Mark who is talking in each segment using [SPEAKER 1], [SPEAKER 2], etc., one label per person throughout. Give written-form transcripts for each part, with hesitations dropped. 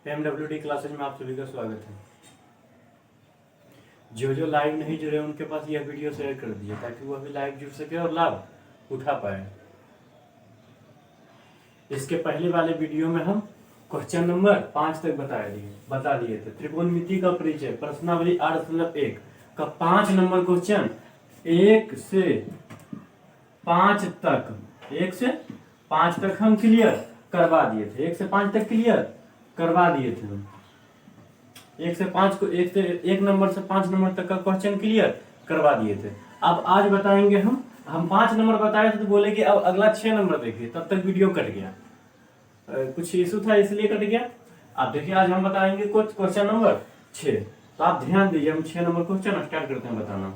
[SPEAKER 1] एमडब्ल्यूडी classes में आप सभी का स्वागत है। जो लाइव नहीं जुड़े उनके पास यह वीडियो शेयर कर दिए ताकि वो भी लाइव जुड़ सके और लाभ उठा पाए। इसके पहले वाले वीडियो में हम क्वेश्चन नंबर 5 तक बता दिए थे। त्रिकोणमिति का परिचय प्रश्नावली 8.1 का 5 नंबर क्वेश्चन 1 से 5 तक हम क्लियर करवा दिए थे। 1 से 5 तक क्लियर करवा दिए थे हम। 1 से 1 नंबर से 5 नंबर तक का क्वेश्चन क्लियर करवा दिए थे। अब आज बताएंगे हम 5 नंबर बताए थे तो बोले कि अब अगला 6 नंबर देखिए, तब तक वीडियो कट गया। कुछ इशू था इसलिए कट गया। आप देखिए आज हम बताएंगे कुछ क्वेश्चन नंबर 6। तो आप ध्यान दीजिए, हम 6 नंबर क्वेश्चन स्टार्ट करते हैं बताना।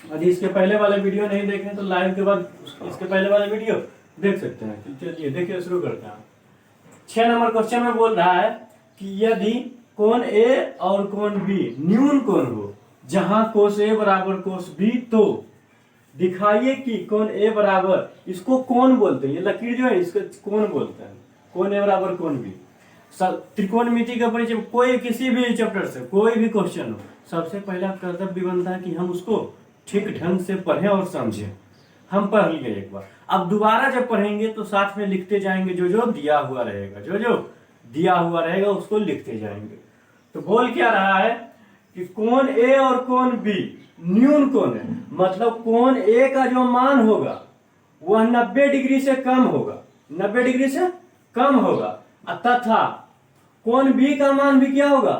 [SPEAKER 1] यदि इसके पहले वाले वीडियो नहीं देखे तो लाइव के बाद इसके पहले वाले वीडियो देख सकते हैं। चलिए देखिए शुरू करते हैं। 6 नंबर क्वेश्चन में बोल रहा है कि यदि कोण ए और कोण बी न्यून कोण हो जहां कोस ए बराबर कोस बी, तो दिखाइए कि कोण ए बराबर, इसको कोण बोलते हैं, ये लकीर जो है इसको कोण बोलते हैं। कोण ए बराबर कोण बी। त्रिकोणमिति का परिचय कोई किसी भी चैप्टर से कोई भी क्वेश्चन हो, सबसे पहला कर्तव्य बनता है कि हम उसको ठीक ढंग से पढ़ें और समझें। हम पढ़ लिए एक बार, अब दोबारा जब पढ़ेंगे तो साथ में लिखते जाएंगे। जो दिया हुआ रहेगा उसको लिखते जाएंगे। तो बोल क्या रहा है कि कोण ए और कोण बी न्यून कोण है, मतलब कोण ए का जो मान होगा वह 90 डिग्री से कम होगा, 90 डिग्री से कम होगा, तथा कोण बी का मान भी क्या होगा,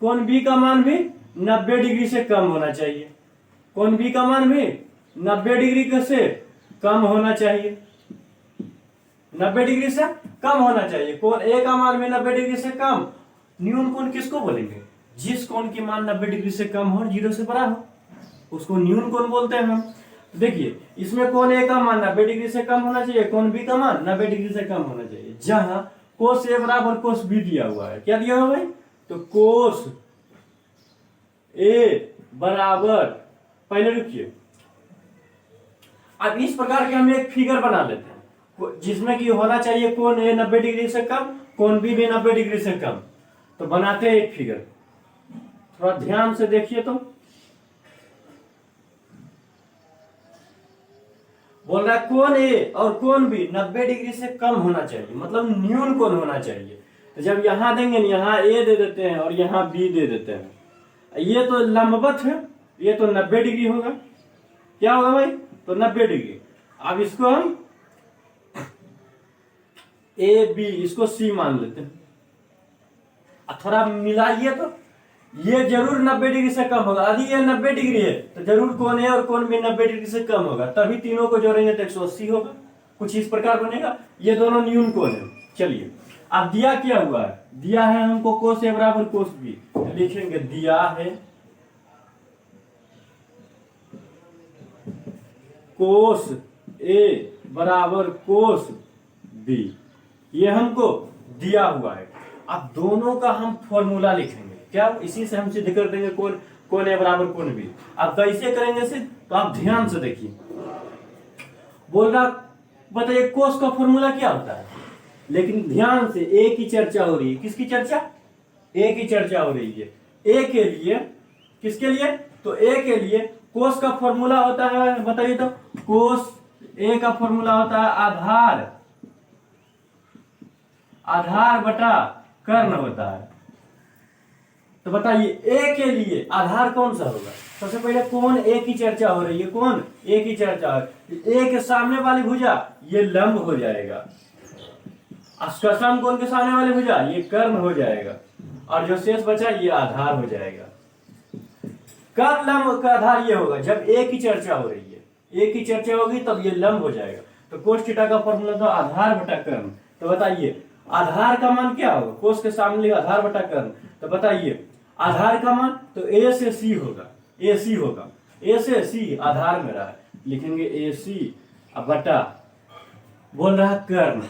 [SPEAKER 1] कोण बी का मान भी 90 डिग्री से कम होना चाहिए। कोण बी का मान भी 90 डिग्री से कम होना चाहिए, 90 डिग्री से कम होना चाहिए। कोण ए का मान भी 90 डिग्री से कम। न्यून कोण किसको बोलेंगे? जिस कोण की मान 90 डिग्री से कम हो और 0 से बड़ा हो उसको न्यून कोण बोलते हैं हम। देखिए इसमें कोण ए का मान 90 डिग्री से कम होना चाहिए, कोण बी का मान 90 डिग्री से कम होना चाहिए। जहां कोस ए बराबर कोस बी दिया हुआ है, क्या दिया हुआ है भाई? तो कोस ए बराबर, पहले रुकिए, अब इस प्रकार के हम एक फिगर बना लेते हैं जिसमें कि होना चाहिए कोण ए 90 डिग्री से कम, कोण बी भी 90 डिग्री से कम। तो बनाते हैं एक फिगर, थोड़ा ध्यान से देखिए। तो बोल रहा है कोण ए और कोण बी 90 डिग्री से कम होना चाहिए, मतलब न्यून कोण होना चाहिए। तो जब यहां देंगे ना, यहां ए दे देते हैं और यहां बी दे देते हैं, ये तो लंबवत है, ये तो 90 डिग्री होगा। क्या होगा भाई? तो 90 डिग्री। अब इसको हम ए बी, इसको सी मान लेते हैं। अब थोड़ा मिलाइए तो ये जरूर 90 डिग्री से कम होगा। यदि ये 90 डिग्री है तो जरूर कोण ए और कोण बी 90 डिग्री से कम होगा, तभी तीनों को जोड़ेंगे तो 180 होगा। कुछ इस प्रकार बनेगा। ये दोनों न्यून कोण है। चलिए अब दिया क्या हुआ है? दिया है हमको कोस ए बराबर कोस बी, तो लिखेंगे दिया है कोस ए बराबर कोस बी, ये हमको दिया हुआ है। अब दोनों का हम फॉर्मूला लिखेंगे। क्या? इसी से हम सिद्ध कर देंगे कोण ए बराबर कोण बी। अब कैसे करेंगे सिद्ध? तो आप ध्यान से देखिए। बोल रहा बताइए कोस का फॉर्मूला क्या होता है? लेकिन ध्यान से, ए की चर्चा हो रही है। किसकी चर्चा? ए की चर्चा हो रही है। ए के लिए, किसके लिए? तो ए के लिए कोस का फॉर्मूला होता है, बताइए तो। कोस ए का फॉर्मूला होता है आधार बटा कर्ण होता है। तो बताइए ए के लिए आधार कौन सा होगा? सबसे पहले कोण ए की चर्चा हो रही है, कोण ए की चर्चा है। ए के सामने वाली भुजा ये लंब हो जाएगा, सम कोण के सामने वाली भुजा ये कर्ण हो जाएगा, और जो शेष बचा ये आधार हो जाएगा। कब लंब का आधार ये होगा? जब ए की चर्चा हो रही है। ए की चर्चा होगी तब ये लंब हो जाएगा। तो कोस थीटा का फॉर्मूला था आधार बटा कर्ण। तो बताइए आधार का मान क्या होगा? कोस के सामने आधार बटा कर्ण। तो बताइए आधार का मान तो ए से सी होगा, ए सी होगा। ए से सी आधार में रहा, लिखेंगे ए सी बटा, बोल रहा कर्ण।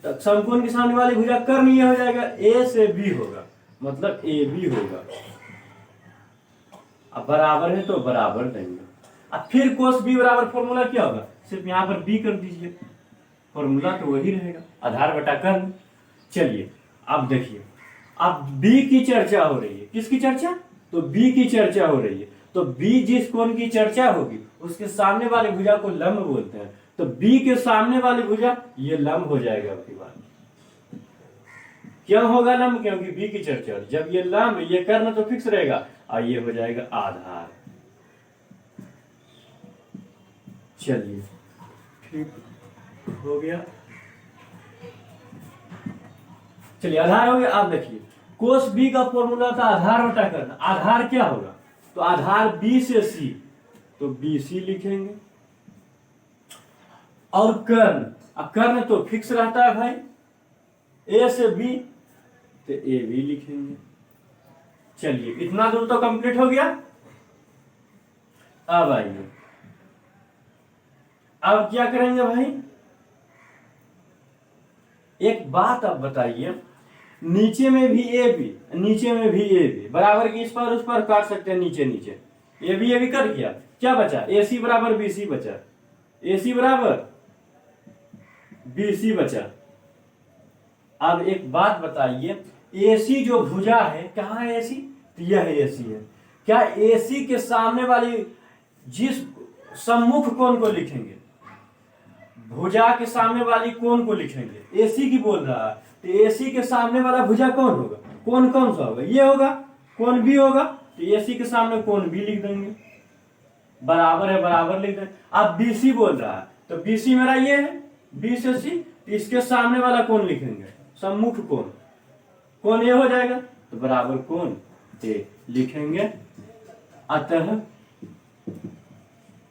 [SPEAKER 1] तो समकोण के सामने वाली भुजा कर्ण ये हो जाएगा, ए से बी होगा, मतलब ए बी होगा। अब बराबर है तो बराबर देंगे। अब फिर कोस बी बराबर फॉर्मूला क्या होगा? सिर्फ यहां पर बी कर दीजिए, फॉर्मूला तो वही रहेगा, आधार बटा कर्ण। चलिए अब देखिए, अब बी की चर्चा हो रही है। किसकी चर्चा? तो बी की चर्चा हो रही है। तो बी जिस कोण की चर्चा होगी उसके सामने वाली भुजा को लंब बोलते हैं। तो बी के सामने वाली भुजा ये लंब हो जाएगा आपकी बात। क्यों होगा लंब? क्योंकि बी की चर्चा। जब ये लंब, ये कर्ण तो फिक्स रहेगा और ये हो जाएगा आधार। चलिए ठीक हो गया। चलिए आधार हो गया। आप देखिए कोस बी का फॉर्मूला था आधार बटा कर्ण। आधार क्या होगा? तो आधार बी से सी, तो बी सी लिखेंगे। और कर्ण, अब कर्ण तो फिक्स रहता है भाई, ए से बी, तो ए बी लिखेंगे। चलिए इतना दूर तो कंप्लीट हो गया। अब आइए, अब क्या करेंगे भाई? एक बात अब बताइए, नीचे में भी ए बी, नीचे में भी ए बी, बराबर की इस पर उस पर काट सकते हैं। नीचे नीचे ए बी कर दिया, क्या बचा? ए सी बराबर बी सी बचा। ए सी बराबर बी सी बचा। अब एक बात बताइए, ए सी जो भुजा है, कहाँ है ए सी? तो यह ए सी है। क्या ए सी के सामने वाली जिस सम्मुख कोण को लिखेंगे, भुजा के सामने वाली कोण को लिखेंगे, एसी की बोल रहा है, तो एसी के सामने वाला भुजा कौन होगा? कोण कौन सा होगा? ये होगा, कोण बी होगा। तो एसी के सामने कोण बी लिख देंगे, बराबर है बराबर लिख देंगे। अब बीसी बोल रहा है, तो बीसी मेरा ये है, बी से सी, तो इसके सामने वाला कोण लिखेंगे, सम्मुख कोण, कोण ये हो जाएगा, तो बराबर कोण ए लिखेंगे। अतः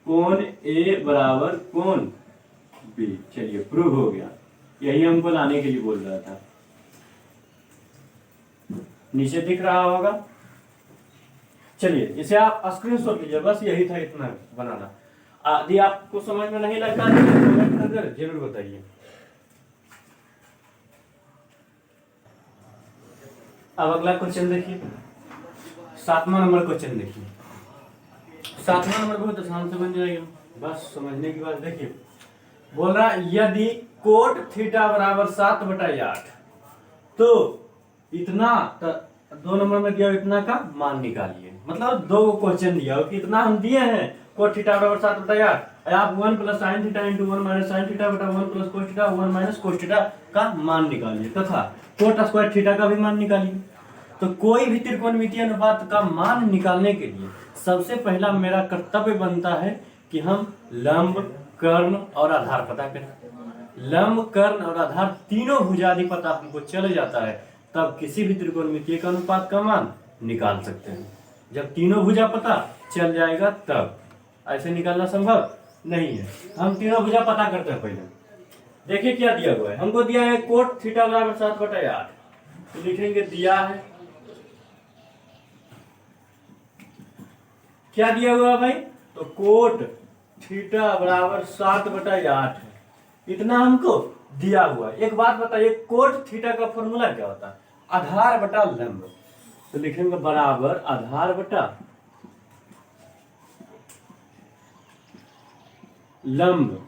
[SPEAKER 1] कोण ए बराबर कोण बी। चलिए प्रूव हो गया। यही हमको लाने के लिए बोल रहा था। नीचे दिख रहा होगा। चलिए इसे आप स्क्रीनशॉट लीजिए, बस यही था, इतना बनाना। यदि आपको समझ में नहीं लगता तो कमेंट करके जरूर बताइए। अब अगला क्वेश्चन देखिए, 7वां नंबर क्वेश्चन देखिए। 7वां नंबर बहुत आसान से बन जाएगा, बस समझने की बात। देखिए बोल रहा यदि कोट थीटा बराबर 7/8, तो इतना, तो 2 नंबर में दिया इतना का मान निकालिए। मतलब 2 क्वेश्चन दिया कि इतना हम दिए हैं, कोट थीटा बराबर 7/8, आप 1 + sin थीटा × 1 - sin थीटा बटा 1 + cos थीटा 1 - cos थीटा का मान निकालिए, तथा कोट स्क्वायर थीटा का भी मान निकालिए। तो कोई भी त्रिकोणमितीय अनुपात का मान निकालने के लिए सबसे पहला मेरा कर्तव्य बनता है कि हम लंब, कर्ण और आधार पता करें। लंब, कर्ण और आधार तीनों भुजादि पता हमको चल जाता है, तब किसी भी त्रिकोणमितीय का अनुपात का मान निकाल सकते हैं। जब तीनों भुजा पता चल जाएगा तब, ऐसे निकालना संभव नहीं है। हम तीनों भुजा पता करते हैं पहले। देखिए क्या दिया हुआ है, हमको दिया है कोट थीटा बराबर 7/8, तो लिखेंगे दिया है। क्या दिया हुआ है भाई? तो कोट थीटा बराबर 7/8 है, इतना हमको दिया हुआ है। एक बात बताइए, कोट थीटा का फॉर्मूला क्या होता है? आधार बटा लंब। तो लिखेंगे बराबर आधार बटा लंब।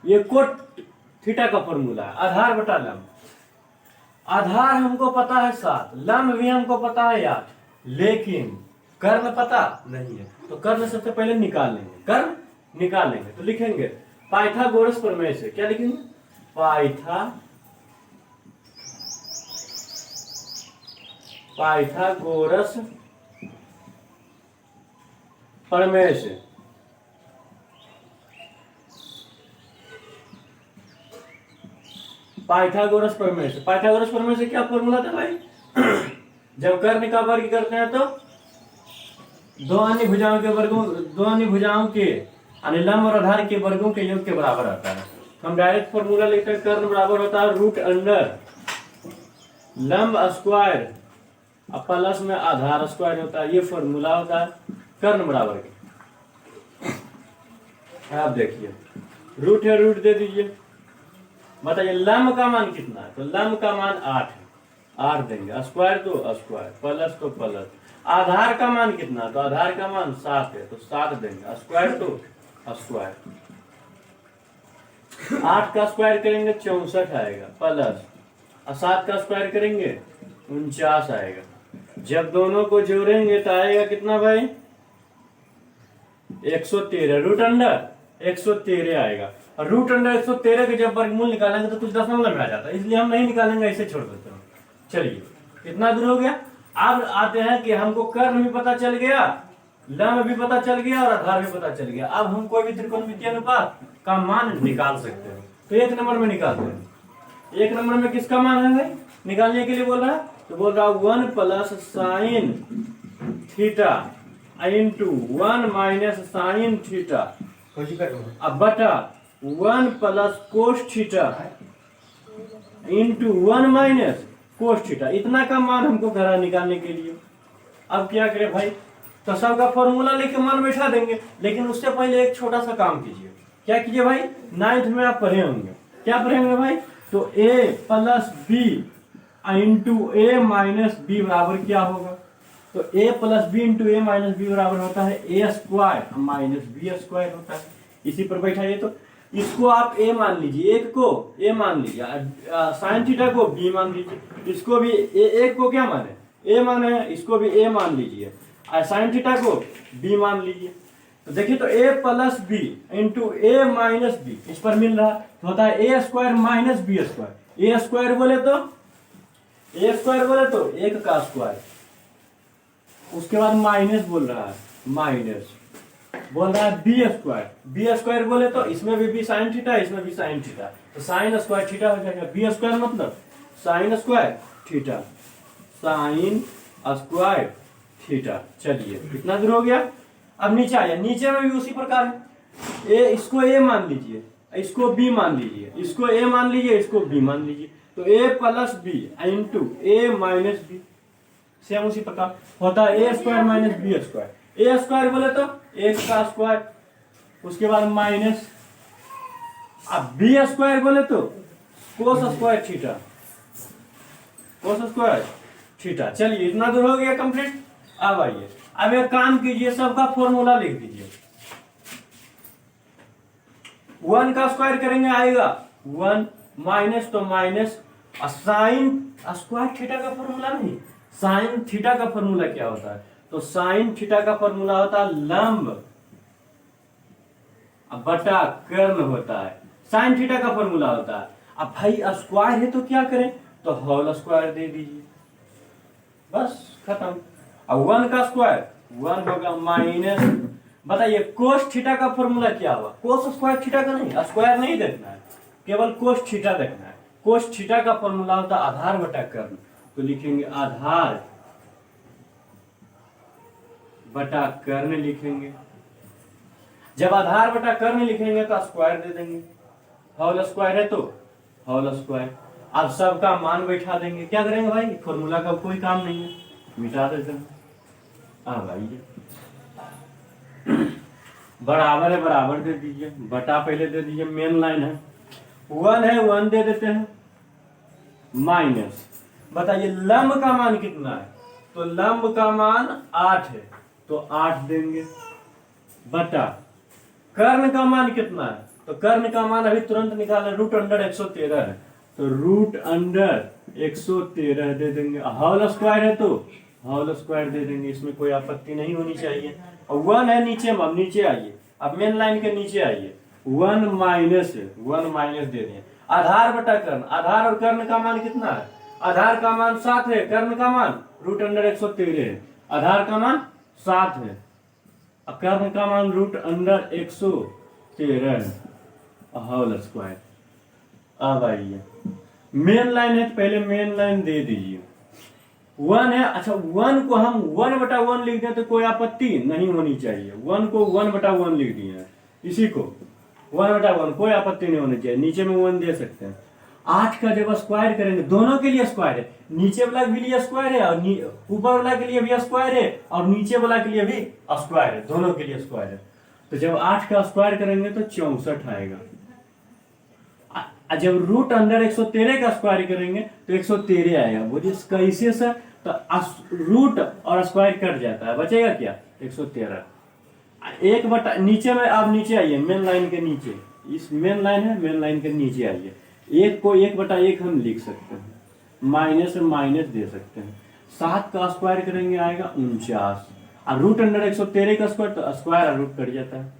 [SPEAKER 1] ये कोट थीटा का फॉर्मूला है, आधार बटा लंब। आधार हमको पता है 7, लंब भी हमको पता है 8, लेकिन कर्ण पता नहीं है। तो कर्ण सबसे पहले निकाल लेंगे, कर्ण निकाल लेंगे। तो लिखेंगे पाइथागोरस प्रमेय से, क्या लिखेंगे? पाइथागोरस प्रमेय से। पाइथागोरस प्रमेय से, पाइथागोरस प्रमेय से क्या फॉर्मूला था भाई? जब कर्ण का वर्ग करते हैं तो दो अन्य भुजाओं के यानी लंब और आधार के वर्गों के योग के बराबर आता है। हम डायरेक्ट फॉर्मूला लिखते हैं, कर्ण बराबर होता है रूट अंडर लंब स्क्वायर और प्लस में आधार स्क्वायर होता है। ये फॉर्मूला होता है कर्ण बराबर के। आप देखिए रूट है, रूट दे दीजिए। बताइए लंब का मान कितना है? तो लंब का मान 8 है, 8 देंगे। स्क्वायर तो स्क्वायर, प्लस तो प्लस। आधार का मान कितना? तो आधार का मान 7 है, तो 7 देंगे। स्क्वायर तो स्क्वायर, 8 का स्क्वायर करेंगे 64 आएगा, प्लस और 7 का स्क्वायर करेंगे 49 आएगा। जब दोनों को जोड़ेंगे तो आएगा कितना भाई 113, रूट अंडर 113 आएगा। और रूट अंडर 113 के जब वर्गमूल निकालेंगे तो कुछ दशमलव में आ जाता है, इसलिए हम नहीं निकालेंगे, ऐसे छोड़ देते हैं। चलिए कितना दूर हो गया। अब आते हैं कि हमको कर्ण भी पता चल गया, लंब भी पता चल गया और आधार भी पता चल गया। अब हम कोई भी त्रिकोणमितीय अनुपात का मान निकाल सकते हैं। तो 1 नंबर में निकालते हैं। 1 नंबर में किसका मान है भाई निकालने के लिए बोल रहा है, तो बोल रहा है 1 plus sine theta into 1 minus sine theta अब बटा 1 plus cos theta into 1 minus cos theta. इतना का मान हमको करा निकालने के लिए। अब क्या करें भाई, तो सबका फॉर्मूला लेके मान बैठा देंगे, लेकिन उससे पहले एक छोटा सा काम कीजिए। क्या कीजिए भाई, 9th में आप पढ़े होंगे, क्या पढ़ेंगे भाई, तो a plus B into A minus B बराबर क्या होगा, तो a plus B into A minus B बराबर होता है ए स्क्वायर माइनस बी स्क्वायर होता है। इसी पर बैठाइए, तो इसको आप a मान लीजिए, एक को a मान लीजिए, साइन थीटा को b मान लीजिए, इसको भी एक को क्या माने a माने, इसको भी a मान लीजिए, साइन थीटा को b मान लीजिए। तो देखिए तो a plus B into A minus B इस पर मिल रहा तो होता है ए square minus B square. A square बोले तो एक का स्क्वायर, उसके बाद माइनस बोल रहा है, माइनस बोल रहा है बी स्क्वायर बोले तो इसमें भी साइन थीटा, इसमें भी साइन थीटा, तो साइन स्क्वायर थीटा हो जाएगा। बी स्क्वायर मतलब sine square theta, sine square theta. चलिए कितना दूर हो गया। अब नीचे आया, नीचे में भी उसी प्रकार है, इसको ए मान लीजिए, इसको बी मान लीजिए, इसको ए मान लीजिए, इसको बी मान लीजिए, तो ए plus B into A minus B, same उसी प्रकार होता है ए square minus B square. A square बोले तो एक का स्क्वायर, उसके बाद माइनस, अब बी स्क्वायर बोले तो cos square theta, cos square theta. चलिए इतना दूर हो गया कंप्लीट। अब आइए, अब एक काम कीजिए, सबका फॉर्मूला लिख दीजिए। 1 का स्क्वायर करेंगे आएगा 1 माइनस, तो माइनस साइन स्क्वायर थीटा का फॉर्मूला नहीं, साइन थीटा का फॉर्मूला क्या होता है, तो साइन थीटा का फॉर्मूला होता है लंब बटा कर्ण होता है, साइन थीटा का फॉर्मूला होता है। अब भाई स्क्वायर है तो क्या करें, तो होल स्क्वायर दे दीजिए, बस खत्म। अब 1 का स्क्वायर 1 होगा माइनस, बताइए कोस थीटा का फॉर्मूला क्या हुआ, कोस स्क्वायर थीटा का नहीं, स्क्वायर नहीं देखना है, केवल कोस थीटा देखना है। कोस थीटा का फॉर्मूला होता है आधार बटा कर्ण, तो लिखेंगे आधार बटा कर्ण लिखेंगे। जब आधार बटा कर्ण लिखेंगे तो स्क्वायर दे देंगे, होल स्क्वायर है तो होल स्क्वायर। अब सबका मान बैठा देंगे, क्या करेंगे भाई, फॉर्मूला का कोई काम नहीं है, मिटा देते हैं। भाई बराबर है, बराबर दे दीजिए, बटा पहले दे दीजिए, मेन लाइन है 1 है, 1 दे देते हैं, माइनस, बताइए लंब का मान कितना है, तो लंब का मान 8 है, तो 8 देंगे, बटा कर्ण का मान कितना है, तो कर्ण का मान अभी तुरंत निकाले, रूट अंडर 113 है, तो रूट अंडर 113 दे देंगे। होल स्क्वायर है तो होल स्क्वायर दे देंगे, इसमें कोई आपत्ति नहीं होनी चाहिए। और 1 है नीचे में, अब नीचे आइए, अब मेन लाइन के नीचे आइए, 1 माइनस है, 1 माइनस दे दिए। आधार बटा कर्ण, आधार और कर्ण का मान कितना है, आधार का मान 7 है, कर्ण का मान रूट अंडर 113 है, आधार का मान 7 है, कर्ण का मान रूट अंडर 113 है, होल स्क्वायर। अब आइए मेन लाइन है तो पहले मेन लाइन दे दीजिए, 1 है, अच्छा 1 को हम 1 बटा 1 लिख दें तो कोई आपत्ति नहीं होनी चाहिए, 1 को 1 बटा 1 लिख दिए हैं, इसी को 1 बटा 1 कोई आपत्ति नहीं होनी चाहिए, नीचे में 1 दे सकते हैं। 8 का जब स्क्वायर करेंगे, दोनों के लिए स्क्वायर है, नीचे वाला के लिए स्क्वायर है और ऊपर वाला के लिए भी स्क्वायर है और नीचे वाला के लिए भी स्क्वायर है, दोनों के लिए स्क्वायर है। तो जब 8 का स्क्वायर करेंगे तो 64 आएगा। जब रूट अंडर 113 का स्क्वायर करेंगे तो 113 आएगा। बोलिए कैसे सर, तो रूट और स्क्वायर कट जाता है, बचेगा क्या, 113। एक बटा नीचे में, आप नीचे आइए, मेन लाइन के नीचे, इस मेन लाइन है, मेन लाइन के नीचे आइए, 1 को 1 बटा 1 हम लिख सकते हैं, माइनस में माइनस दे सकते हैं। 7 का स्क्वायर करेंगे आएगा 49, और रूट अंडर 113 का स्क्वायर, तो स्क्वायर और रूट कट जाता है,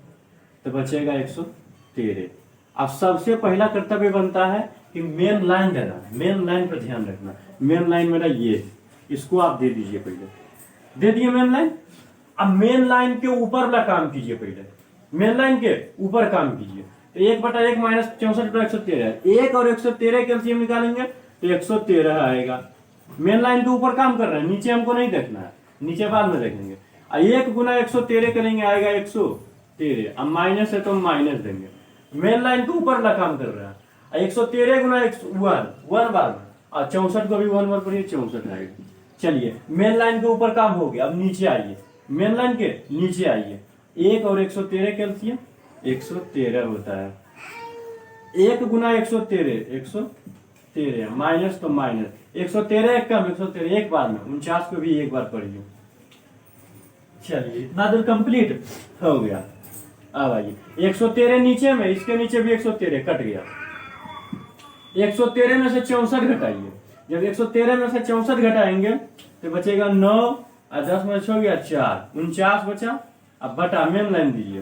[SPEAKER 1] तो बचेगा 113। अब सबसे पहला कर्तव्य बनता है कि मेन लाइन देना है, मेन लाइन पर ध्यान रखना। मेन लाइन मेरा ये, इसको आप दे दीजिए, पहले दे दिए मेन लाइन। अब मेन लाइन के ऊपर वाला काम कीजिए, पहले मेन लाइन के ऊपर काम कीजिए। तो 1/1 माइनस 64/113, 1 और 113 के एलसीएम निकालेंगे तो 113 आएगा। मेन लाइन के ऊपर काम कर रहे हैं, नीचे हमको नहीं देखना है, नीचे बाद में देखेंगे। 1 गुना 113 करेंगे आएगा 113, अब माइनस है तो माइनस देंगे। मेन लाइन के ऊपर वाला काम कर रहा है। 113 गुना 1 बार में, और 64 को भी 1 बार पढ़िए, 64 आएगा। चलिए मेन लाइन के ऊपर काम हो गया, अब नीचे आइए, मेन लाइन के नीचे आइए। 1 और 113 के एलसीएम 113 होता है। 1 गुना 113 113, माइनस तो माइनस, 113 एक कम 113 एक बार में, 49 को भी एक बार पढ़िए। चलिए इतना दूर कंप्लीट हो गया। अब आइए 113 नीचे में, इसके नीचे भी 113 कट गया। 113 में से 64 घटाइए। जब 113 में से 64 घटाएंगे तो बचेगा 9, और 10 में हो गया 4, 49 बचा। अब बटा मेन लाइन दीजिए,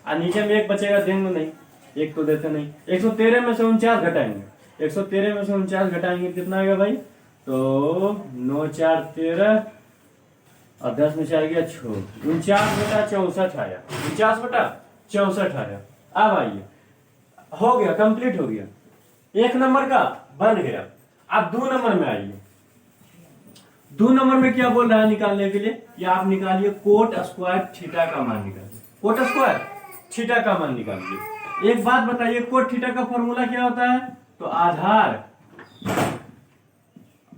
[SPEAKER 1] और नीचे में एक बचेगा, देंगे नहीं, एक तो देते नहीं। 113 में से 49 घटाएंगे, 113 में से 49 घटाएंगे कितना आएगा भाई, तो 9 4 13, और 10 में से गया 6, 49/64 आया, 49/64 आया। अब आइए, हो गया, कंप्लीट हो गया, 1 नंबर का बन गया। अब 2 नंबर में आइए। 2 नंबर में क्या बोल रहा है निकालने के लिए, या आप निकालिए कोट स्क्वायर थीटा का मान निकालिए, कोट स्क्वायर थीटा का मान निकालिए। एक बात बताइए, कोट थीटा का फॉर्मूला क्या होता है, तो आधार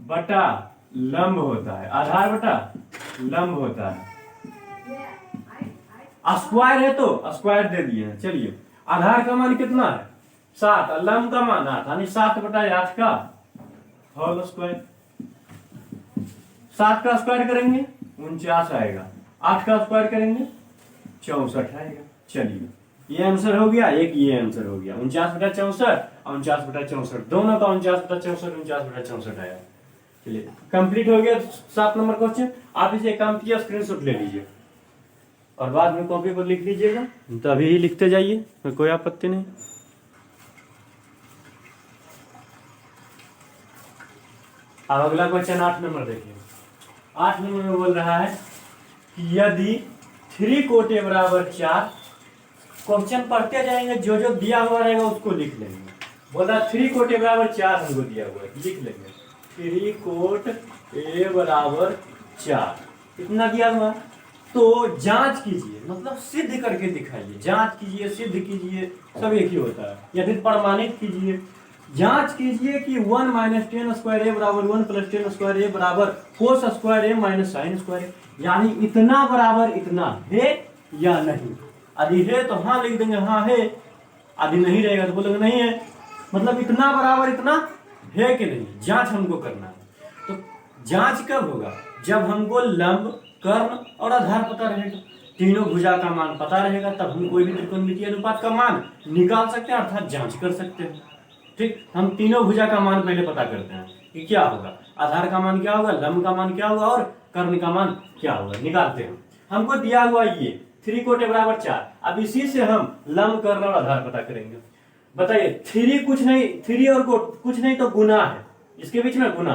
[SPEAKER 1] बटा लंब होता है, आधार बटा लंब होता है। स्क्वायर है तो स्क्वायर दे दिए हैं। चलिए आधार का मान कितना है 7, और लंब का मान 8, यानी 7/8 का होल स्क्वायर। 7 का स्क्वायर करेंगे 49 आएगा, 8 का स्क्वायर करेंगे 64 आएगा। चलिए ये आंसर हो गया, एक ये आंसर हो गया। 49/64 और 49/64, दोनों का 49/64 49/64 आया। चलिए कंप्लीट हो गया 7 नंबर क्वेश्चन। आप इसे काम किया, स्क्रीनशॉट ले लीजिए और बाद में कॉपी पर लिख लीजिएगा, तो अभी ही लिखते जाइए, कोई आपत्ति नहीं। अब अगला क्वेश्चन 8 नंबर देखिए। 8 नंबर में बोल रहा है कि यदि 3 कोटे बराबर 4, क्वेश्चन पढ़ते जाएंगे, जो जो दिया हुआ रहेगा उसको लिख लेंगे। बोला 3 कोटे बराबर 4 हमको दिया हुआ है, लिख लेंगे 3 कोट ए बराबर 4, इतना दिया हुआ। तो जांच कीजिए, मतलब सिद्ध करके दिखाइए, जांच कीजिए, सिद्ध कीजिए, सब एक ही होता है, या फिर प्रमाणित कीजिए। जांच कीजिए कि 1 - 10 स्क्वायर ए बराबर 1 + 10 स्क्वायर ए बराबर कोस स्क्वायर ए माइनस साइन स्क्वायर ए, यानी इतना बराबर इतना है या नहीं। यदि है तो हाँ लिख देंगे हाँ है, यदि नहीं रहेगा तो बोलेंगे नहीं है। मतलब इतना बराबर इतना है कि नहीं, जांच हमको करना है। तो जांच कब होगा, जब हमको लंब, कर्ण और आधार पता रहेगा, तीनों भुजा का मान पता रहेगा, तब हम कोई भी त्रिकोणमितीय अनुपात का मान निकाल सकते हैं, अर्थात जांच कर सकते हैं। ठीक, हम तीनों भुजा का मान पहले पता करते हैं कि क्या होगा, आधार का मान क्या होगा, लंब का मान क्या होगा और कर्ण का मान क्या होगा, निकालते हैं। हमको दिया हुआ ये 3 कोटे बराबर 4, अब इसी से हम लंब, कर्ण और आधार पता करेंगे। बताइए 3 कुछ नहीं, 3 और कोट कुछ नहीं तो गुना है, इसके बीच में गुना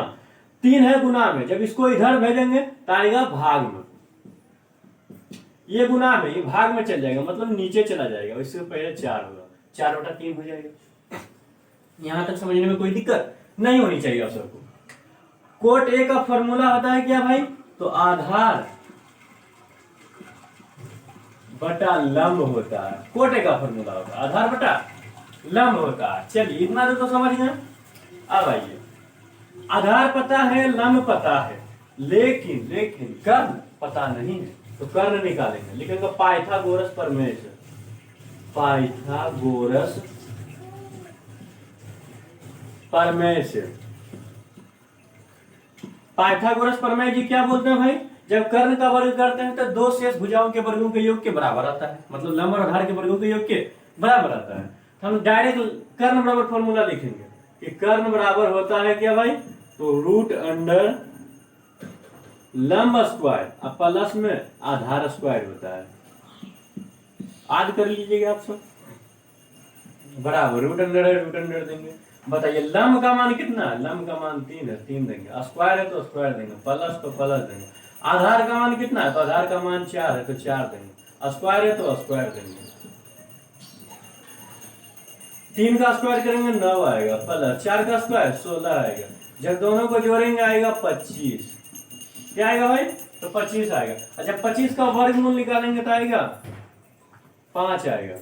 [SPEAKER 1] 3 है, गुना में जब इसको इधर भेजेंगे तो आएगा भाग में, ये गुना में, ये भाग में चल जाएगा, मतलब नीचे चला जाएगा, इससे पहले 4 होगा, 4/3 हो जाएगा। यहां तक समझने में कोई दिक्कत नहीं होनी चाहिए आप सबको। कोट ए का फॉर्मूला होता है क्या भाई, तो आधार बटा लंब होता है, कोट ए का फॉर्मूला होता है आधार बटा लंब होता है। चलिए इतना तो समझ गए। अब आइए, आधार पता है, लंब पता है, लेकिन कर्ण पता नहीं है, तो कर्ण निकालेंगे, लिखेंगे पाइथागोरस प्रमेय से, पाइथागोरस प्रमेय से। पाइथागोरस प्रमेय जी क्या बोलते हैं भाई, जब कर्ण का वर्ग करते हैं तो 2 शेष भुजाओं के वर्गों के योग के बराबर आता है, मतलब लंब और आधार के वर्गों के योग के बराबर आता है। हम डायरेक्ट कर्ण बराबर फॉर्मूला लिखेंगे कि कर्ण बराबर होता है क्या भाई, तो रूट अंडर लंब स्क्वायर अब प्लस में आधार स्क्वायर होता है। आज कर लीजिएगा आप सब बराबर रूट अंडर देंगे। बताइए लंब का मान कितना है? लंब का मान 3 है, 3 देंगे। स्क्वायर है तो स्क्वायर देंगे, प्लस तो प्लस देंगे। आधार का मान कितना है? तो आधार का मान 4 है तो 4 देंगे। स्क्वायर है तो स्क्वायर देंगे। 3 का स्क्वायर करेंगे 9 आएगा, प्लस 4 का स्क्वायर 16 आएगा। जब दोनों को जोड़ेंगे आएगा 25। क्या आएगा भाई? तो 25 आएगा। अच्छा 25 का वर्गमूल निकालेंगे तो आएगा 5 आएगा।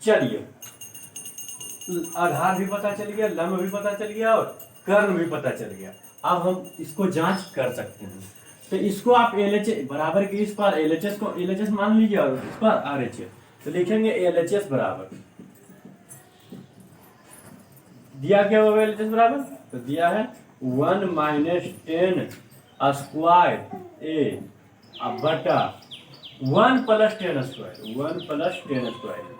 [SPEAKER 1] चलिए आधार भी पता चल गया, लंब भी पता चल गया और कर्ण भी पता चल गया। अब हम इसको जांच कर सकते हैं। तो इसको आप LHS बराबर के इस पर LHS को LHS मान लीजिए और इस पर RHS। तो लिखेंगे LHS बराबर दिया क्या होगा? LHS बराबर तो दिया है 1 - 10 स्क्वायर ए बटा 1 + 10 स्क्वायर, 1 + 10 स्क्वायर।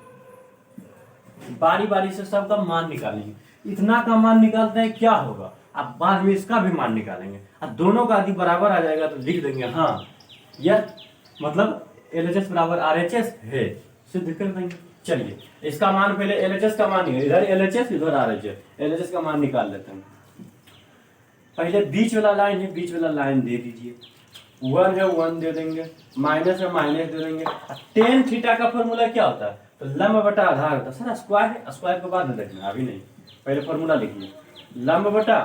[SPEAKER 1] बारी बारी से सबका मान निकालेंगे। इतना का मान निकालते हैं क्या होगा? अब बाद में इसका भी मान निकालेंगे। अब दोनों का यदि बराबर आ जाएगा तो लिख देंगे हाँ यह मतलब LHS बराबर RHS है, सिद्ध कर देंगे। चलिए इसका मान पहले LHS का मान है, इधर LHS इधर RHS। LHS का मान निकाल लेते हैं। पहले बीच वाला लाइन है, बीच वाला लाइन दे दीजिए। 1 है 1 दे देंगे, माइनस है माइनस दे देंगे। टेन थीटा का फॉर्मूला क्या होता है? तो लंब बटा आधार होता है। सर स्क्वायर है, स्क्वायर को बाद में देखना, अभी नहीं, पहले फॉर्मूला लिखिए। लंब बटा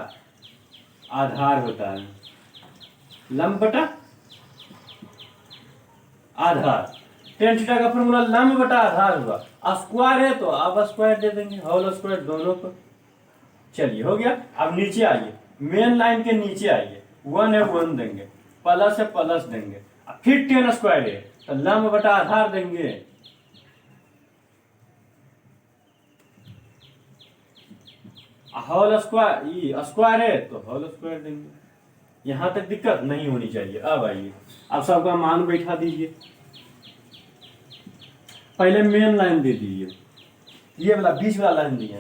[SPEAKER 1] आधार होता है, लंब बटा आधार। टेन थीटा का फॉर्मूला लंब बटा आधार हुआ। स्क्वायर है तो अब स्क्वायर दे देंगे, होल स्क्वायर दोनों को। चलिए हो गया। अब नीचे आइए, मेन लाइन के नीचे आइए। 1 है 1 देंगे, प्लस है प्लस देंगे, फिर 10 स्क्वायर है तो लंब बटा आधार देंगे। होल स्क्वायर स्क्वायर है तो होल स्क्वायर देंगे। यहां तक दिक्कत नहीं होनी चाहिए। अब आइए, अब सबका मान बैठा दीजिए। पहले मेन लाइन दे दीजिए, ये वाला बीच वाला लाइन दिया।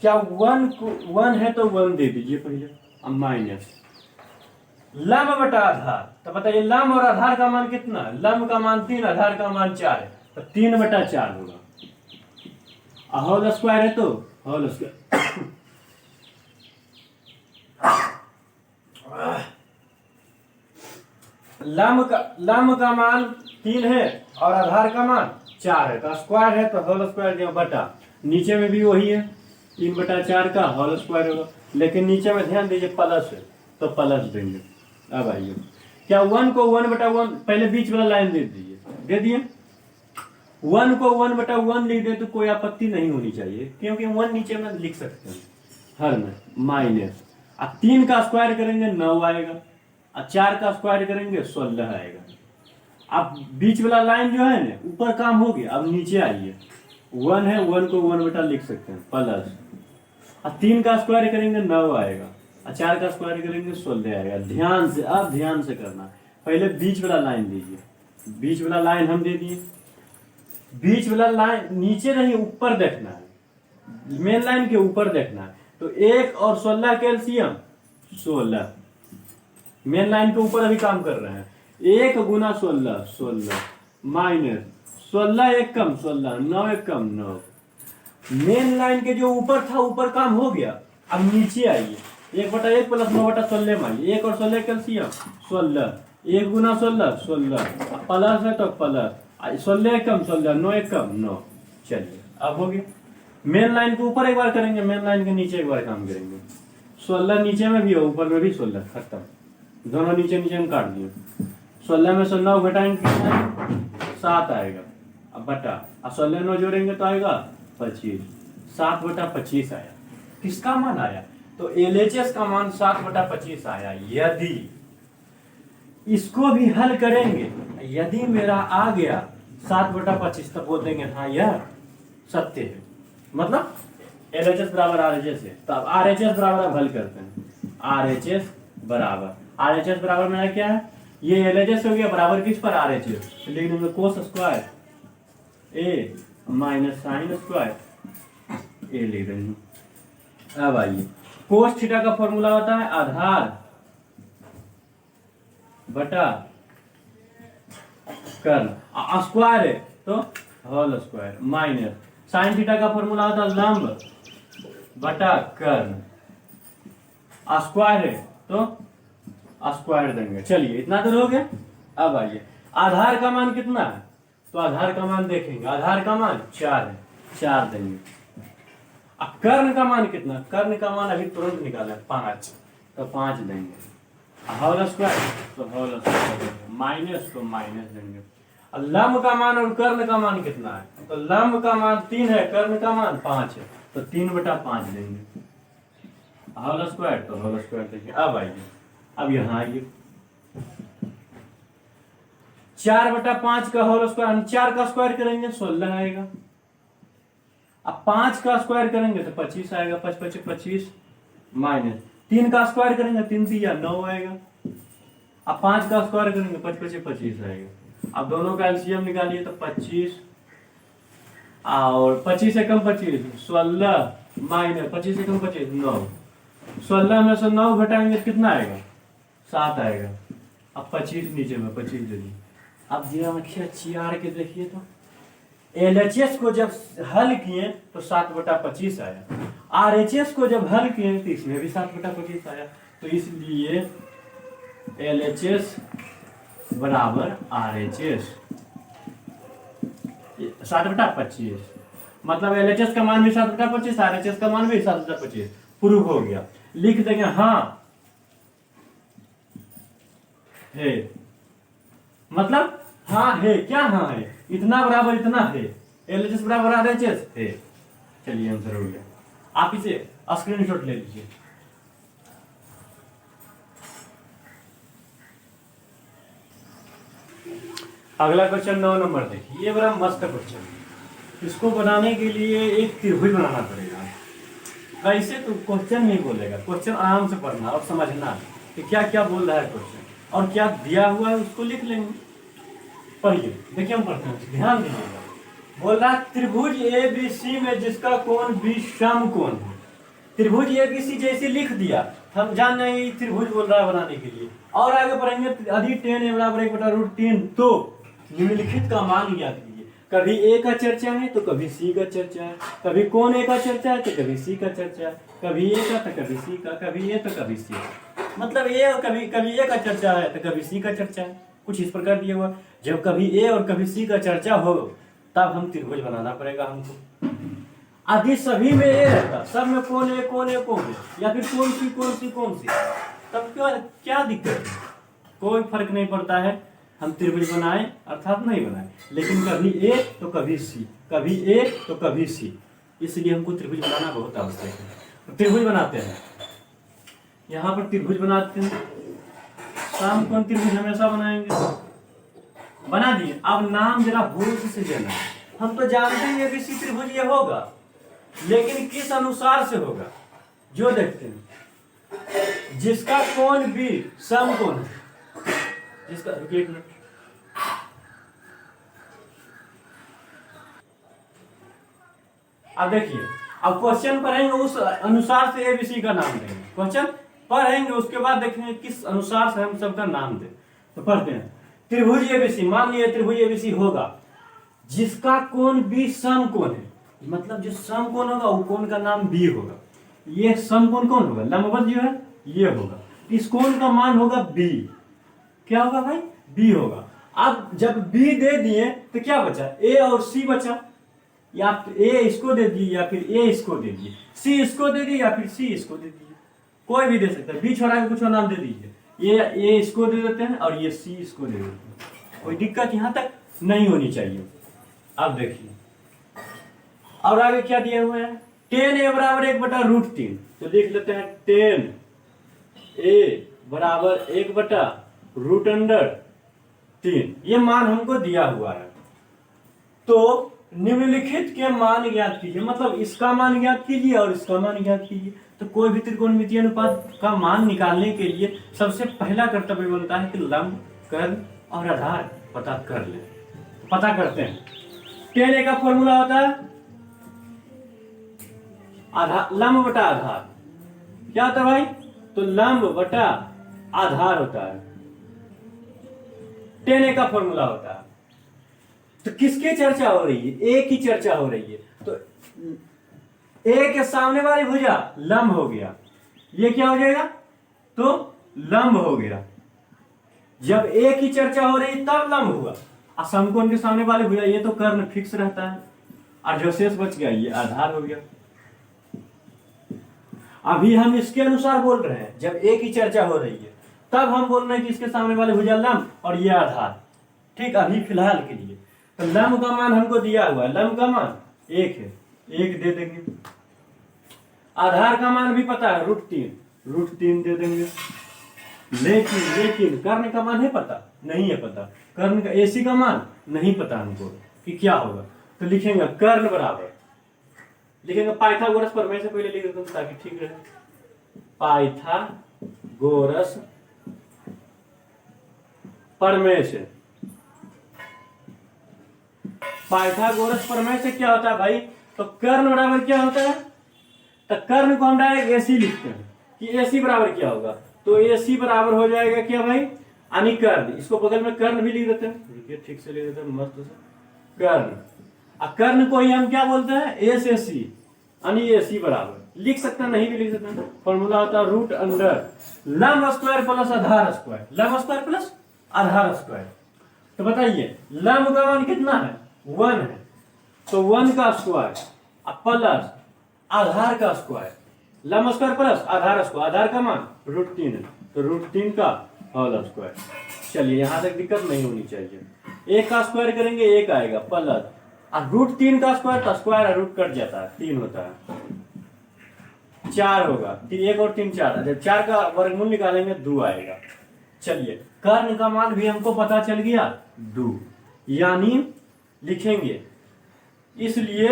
[SPEAKER 1] क्या 1 है तो 1 दे दीजिए पहले। अब माइनस लंब बटा आधार। तो बताइए लंब और आधार का मान कितना है? लंब का मान 3, आधार का मान 4 है तो 3/4 होगा। होल स्क्वायर है तो होल स्क्वायर। लंब का मान 3 है और आधार का मान 4 है तो स्क्वायर है तो होल स्क्वायर दिया बटा। नीचे में भी वही है, 3/4 का होल स्क्वायर होगा। लेकिन नीचे में ध्यान दीजिए प्लस है तो प्लस देंगे। अब आइए, क्या 1 को 1/1 पहले बीच वाला लाइन दे दीजिए, दे दिए। 1 को 1/1 लिख दे तो कोई आपत्ति नहीं होनी चाहिए, क्योंकि 1 नीचे में लिख सकते हैं हर में। माइनस 3 का स्क्वायर करेंगे 9 आएगा, 4 का स्क्वायर करेंगे 16 आएगा। अब बीच वाला लाइन जो है ना ऊपर काम हो गया। अब नीचे आइए, 1 है 1 को 1 लिख सकते हैं प्लस। 3 का स्क्वायर करेंगे 9 आएगा, 4 का स्क्वायर करेंगे 16 आएगा। ध्यान से, अब ध्यान से करना। पहले बीच वाला लाइन दीजिए, बीच वाला लाइन हम दे दिए। बीच वाला लाइन नीचे नहीं ऊपर देखना है, मेन लाइन के ऊपर देखना है। तो 1 और 16 का एलसीएम 16। मेन लाइन के ऊपर अभी काम कर रहे हैं। 1 × 16 16 माइनस 16 1 कम 16, 9 1 कम 9। मेन लाइन के जो ऊपर था ऊपर काम हो गया। अब नीचे आइए, 1/1 + 9/16 में 1 और 16 का एलसीएम 16। 1 × 16 16, प्लस है तो प्लस, 16 1 कम 16, 9 1 कम 9। चलिए अब हो गया। मेन लाइन के ऊपर एक बार करेंगे, मेन लाइन के नीचे एक बार काम करेंगे। 16 नीचे में भी है, ऊपर में भी 16, खत्म। दोनों नीचे नीचे में काट दिए। 16 में से 9 घटाएंगे कितना? 7 आएगा। अब बटा, अब 16 9 जोड़ेंगे तो आएगा 25। 7/25 आया। किसका मान आया? तो LHS का मान 7/25 आया। यदि इसको भी हल करेंगे, यदि मेरा आ गया 7/25 तो बोल देंगे हाँ यह सत्य है। मतलब LHS बराबर RHS है। तो अब RHS बराबर अब हल करते हैं। RHS बराबर मेरा क्या है? ये LHS हो गया बराबर किस पर? RHS। लिख देंगे cos square A - sine square A लिख देंगे। अब आइए, कोस थीटा का फॉर्मूला होता है आधार बटा कर्ण, स्क्वायर है तो whole square, minus sine theta का फॉर्मूला होता है लंब बटा कर्ण, स्क्वायर है तो स्क्वायर देंगे। चलिए इतना तो हो गया। अब आइए आधार का मान कितना है, तो आधार का मान देखेंगे, आधार का मान 4 है, 4 देंगे। अब कर्ण का मान कितना, कर्ण का मान अभी तुरंत निकाला है 5, तो 5 देंगे। होल स्क्वायर तो होल स्क्वायर देंगे, माइनस तो माइनस देंगे। और लंब का मान और कर्ण का मान कितना है, तो लंब का मान 3 है, कर्ण का मान 5 है, तो 3/5 देंगे। होल स्क्वायर तो होल स्क्वायर देंगे। अब आइए, अब यहाँ आइए 4/5 का होल स्क्वायर, हम 4 का स्क्वायर करेंगे 16 आएगा। अब 5 का स्क्वायर करेंगे तो 25 आएगा, 5 5 25 माइनस 3 का स्क्वायर करेंगे 3 3 9 आएगा। अब 5 का स्क्वायर करेंगे 5 5 25 आएगा। अब दोनों का एलसीएम निकालिए तो 25 और 25 से कम 25 16 माइनस 25 से कम 25 9, 16 में से 9 घटाएंगे कितना आएगा 7 आएगा। अब 25 नीचे में 25 दे दी। अब ज्योमेट्री 4 के देखिए तो LHS को जब हल किए तो 7/25 आया, RHS को जब हल किए तो इसमें भी 7/25 आया, तो इसलिए LHS बराबर RHS 7/25, मतलब LHS का मान भी 7/25, RHS का मान भी 7/25 प्रूव हो गया। लिख देंगे हाँ है, मतलब हाँ है, क्या हाँ है, इतना बराबर इतना है, LHS बराबर RHS है। चलिए आंसर हो गया। आप इसे स्क्रीनशॉट ले लीजिए। अगला क्वेश्चन 9 नंबर देखिए, ये बड़ा मस्त क्वेश्चन है। इसको बनाने के लिए एक त्रिभुज बनाना पड़ेगा। कैसे, तो क्वेश्चन नहीं बोलेगा, क्वेश्चन आराम से पढ़ना और समझना कि क्या क्या बोल रहा है क्वेश्चन और क्या दिया हुआ है उसको लिख लेंगे। पढ़िए, देखिए हम पढ़ते हैं, ध्यान दीजिएगा। बोल रहा है त्रिभुज ABC में जिसका कोण B समकोण है। त्रिभुज ABC जैसे लिख दिया, हम जान रहे हैं त्रिभुज बोल रहा है बनाने के लिए। और आगे पढ़ेंगे यदि tan a बराबर 1/√3 तो निम्नलिखित का मान ज्ञात कीजिए। कभी A का चर्चा है तो कभी C का चर्चा है, कभी कोण A का चर्चा है तो कभी C का चर्चा है, कभी A का तो कभी C का, कभी A तो कभी C, मतलब A और कभी A का चर्चा है तो कभी C का चर्चा है। कुछ इस प्रकार दिया हुआ, जब कभी A और कभी C का चर्चा हो तब हम त्रिभुज बनाना पड़ेगा हमको। यदि सभी में A रहता, सब में कौन है या फिर कौन सी, तब क्या दिक्कत है, कोई फर्क नहीं पड़ता है। हम त्रिभुज बनाए अर्थात नहीं बनाए, लेकिन कभी A तो कभी C, कभी A तो कभी C, इसलिए हमको त्रिभुज बनाना बहुत आवश्यक है। तो त्रिभुज बनाते हैं, यहाँ पर त्रिभुज बनाते हैं, समकोण त्रिभुज हमेशा बनाएंगे। बना दिए। अब नाम जरा होश से लेना। हम तो जानते हैं ABC त्रिभुज ये होगा, लेकिन किस अनुसार से होगा जो देखते हैं। जिसका कोण भी समकोण है, जिसका, एक मिनट, अब देखिए, अब क्वेश्चन पढ़ेंगे उस अनुसार से ABC का नाम देंगे। क्वेश्चन पढ़ेंगे उसके बाद देखेंगे किस अनुसार से हम सबका नाम दें। तो पढ़ते हैं त्रिभुज ABC, मान लिया त्रिभुज ABC होगा जिसका कोण B समकोण है, मतलब जो समकोण होगा वो कोण का नाम B होगा। ये समकोण कौन होगा, लंबवत जो है ये होगा, इस कोण का मान होगा B। क्या होगा भाई, B होगा। अब जब B दे दिए तो क्या बचा, A और C बचा, या तो A इसको दे दिए या फिर A इसको दे दिए, C इसको दे दिए या फिर C इसको दे दिए, कोई भी दे सकता है। B छोड़ा के कुछ नाम दे दीजिए, ये A इसको दे देते हैं और ये C इसको दे देते हैं, कोई दिक्कत यहां तक नहीं होनी चाहिए। अब देखिए और आगे क्या दिए हुए हैं, tan A बराबर 1/√3, तो लिख लेते हैं tan A बराबर 1/√3, ये मान हमको दिया हुआ है। तो निम्नलिखित के मान ज्ञात कीजिए, मतलब इसका मान ज्ञात कीजिए और इसका मान ज्ञात कीजिए। तो कोई भी त्रिकोणमितीय अनुपात का मान निकालने के लिए सबसे पहला कर्तव्य बनता है कि लंब, कर्ण और आधार पता कर ले। पता करते हैं। tan A का फॉर्मूला होता है आधार लंब बटा आधार, क्या होता है भाई? तो लंब बटा आधार होता है, 10a का फॉर्मूला होता है। तो किसकी चर्चा हो रही है? ए की चर्चा हो रही है। तो ए के सामने वाली भुजा लंब हो गया, ये क्या हो जाएगा? तो लंब हो गया। जब ए की चर्चा हो रही तब लंब हुआ, और समकोण के सामने वाली भुजा ये तो कर्ण फिक्स रहता है, और जो शेष बच गया ये आधार हो गया। अभी हम इसके अनुसार बोल रहे हैं, जब ए की चर्चा हो रही है तब हम बोल रहे हैं कि इसके सामने वाले भुजा लंब और ये आधार। ठीक, अभी फिलहाल के लिए तो लंब का मान हमको दिया हुआ है, लंब का मान 1 है, 1 दे देंगे। आधार का मान भी पता है, √3 दे देंगे। लेकिन कर्ण का मान है पता? नहीं है पता। कर्ण का एसी का मान नहीं पता हमको कि क्या होगा। तो लिखेंगे कर्ण बराबर, लिखेंगे पाइथागोरस प्रमेय से पहले लिख देते हैं ताकि ठीक रहे। पाइथागोरस प्रमेय से, पाइथागोरस प्रमेय से क्या होता है भाई? तो कर्ण बराबर क्या होता है? तो कर्ण को हम डायरेक्ट एसी लिखते हैं कि एसी बराबर क्या होगा? तो एसी बराबर हो जाएगा क्या भाई? यानी कर्ण, इसको बगल में कर्ण भी लिख देते हैं, देखिए ठीक से लिख देते हैं मस्त से, कर्ण। कर्ण को ही हम क्या बोलते हैं? एस एसी, यानी एसी बराबर लिख सकते हैं, नहीं भी लिख सकते हैं। फॉर्मूला होता है रूट अंडर लंब स्क्वायर प्लस आधार स्क्वायर, लंब स्क्वायर प्लस आधार स्क्वायर। तो बताइए लंब का मान कितना है? 1 है, तो 1 का स्क्वायर प्लस आधार का स्क्वायर, लंब स्क्वायर प्लस आधार स्क्वायर, आधार का मान √3 है, तो √3 का होल स्क्वायर। चलिए यहां तक दिक्कत नहीं होनी चाहिए। 1 का स्क्वायर करेंगे 1 आएगा प्लस, और √3 का स्क्वायर, तो स्क्वायर रूट कट जाता है, 3 होता है, 4 होगा, 1 और 3 4, जब 4 का वर्गमूल निकालेंगे 2 आएगा। चलिए कर्ण का मान भी हमको पता चल गया 2, यानी लिखेंगे, इसलिए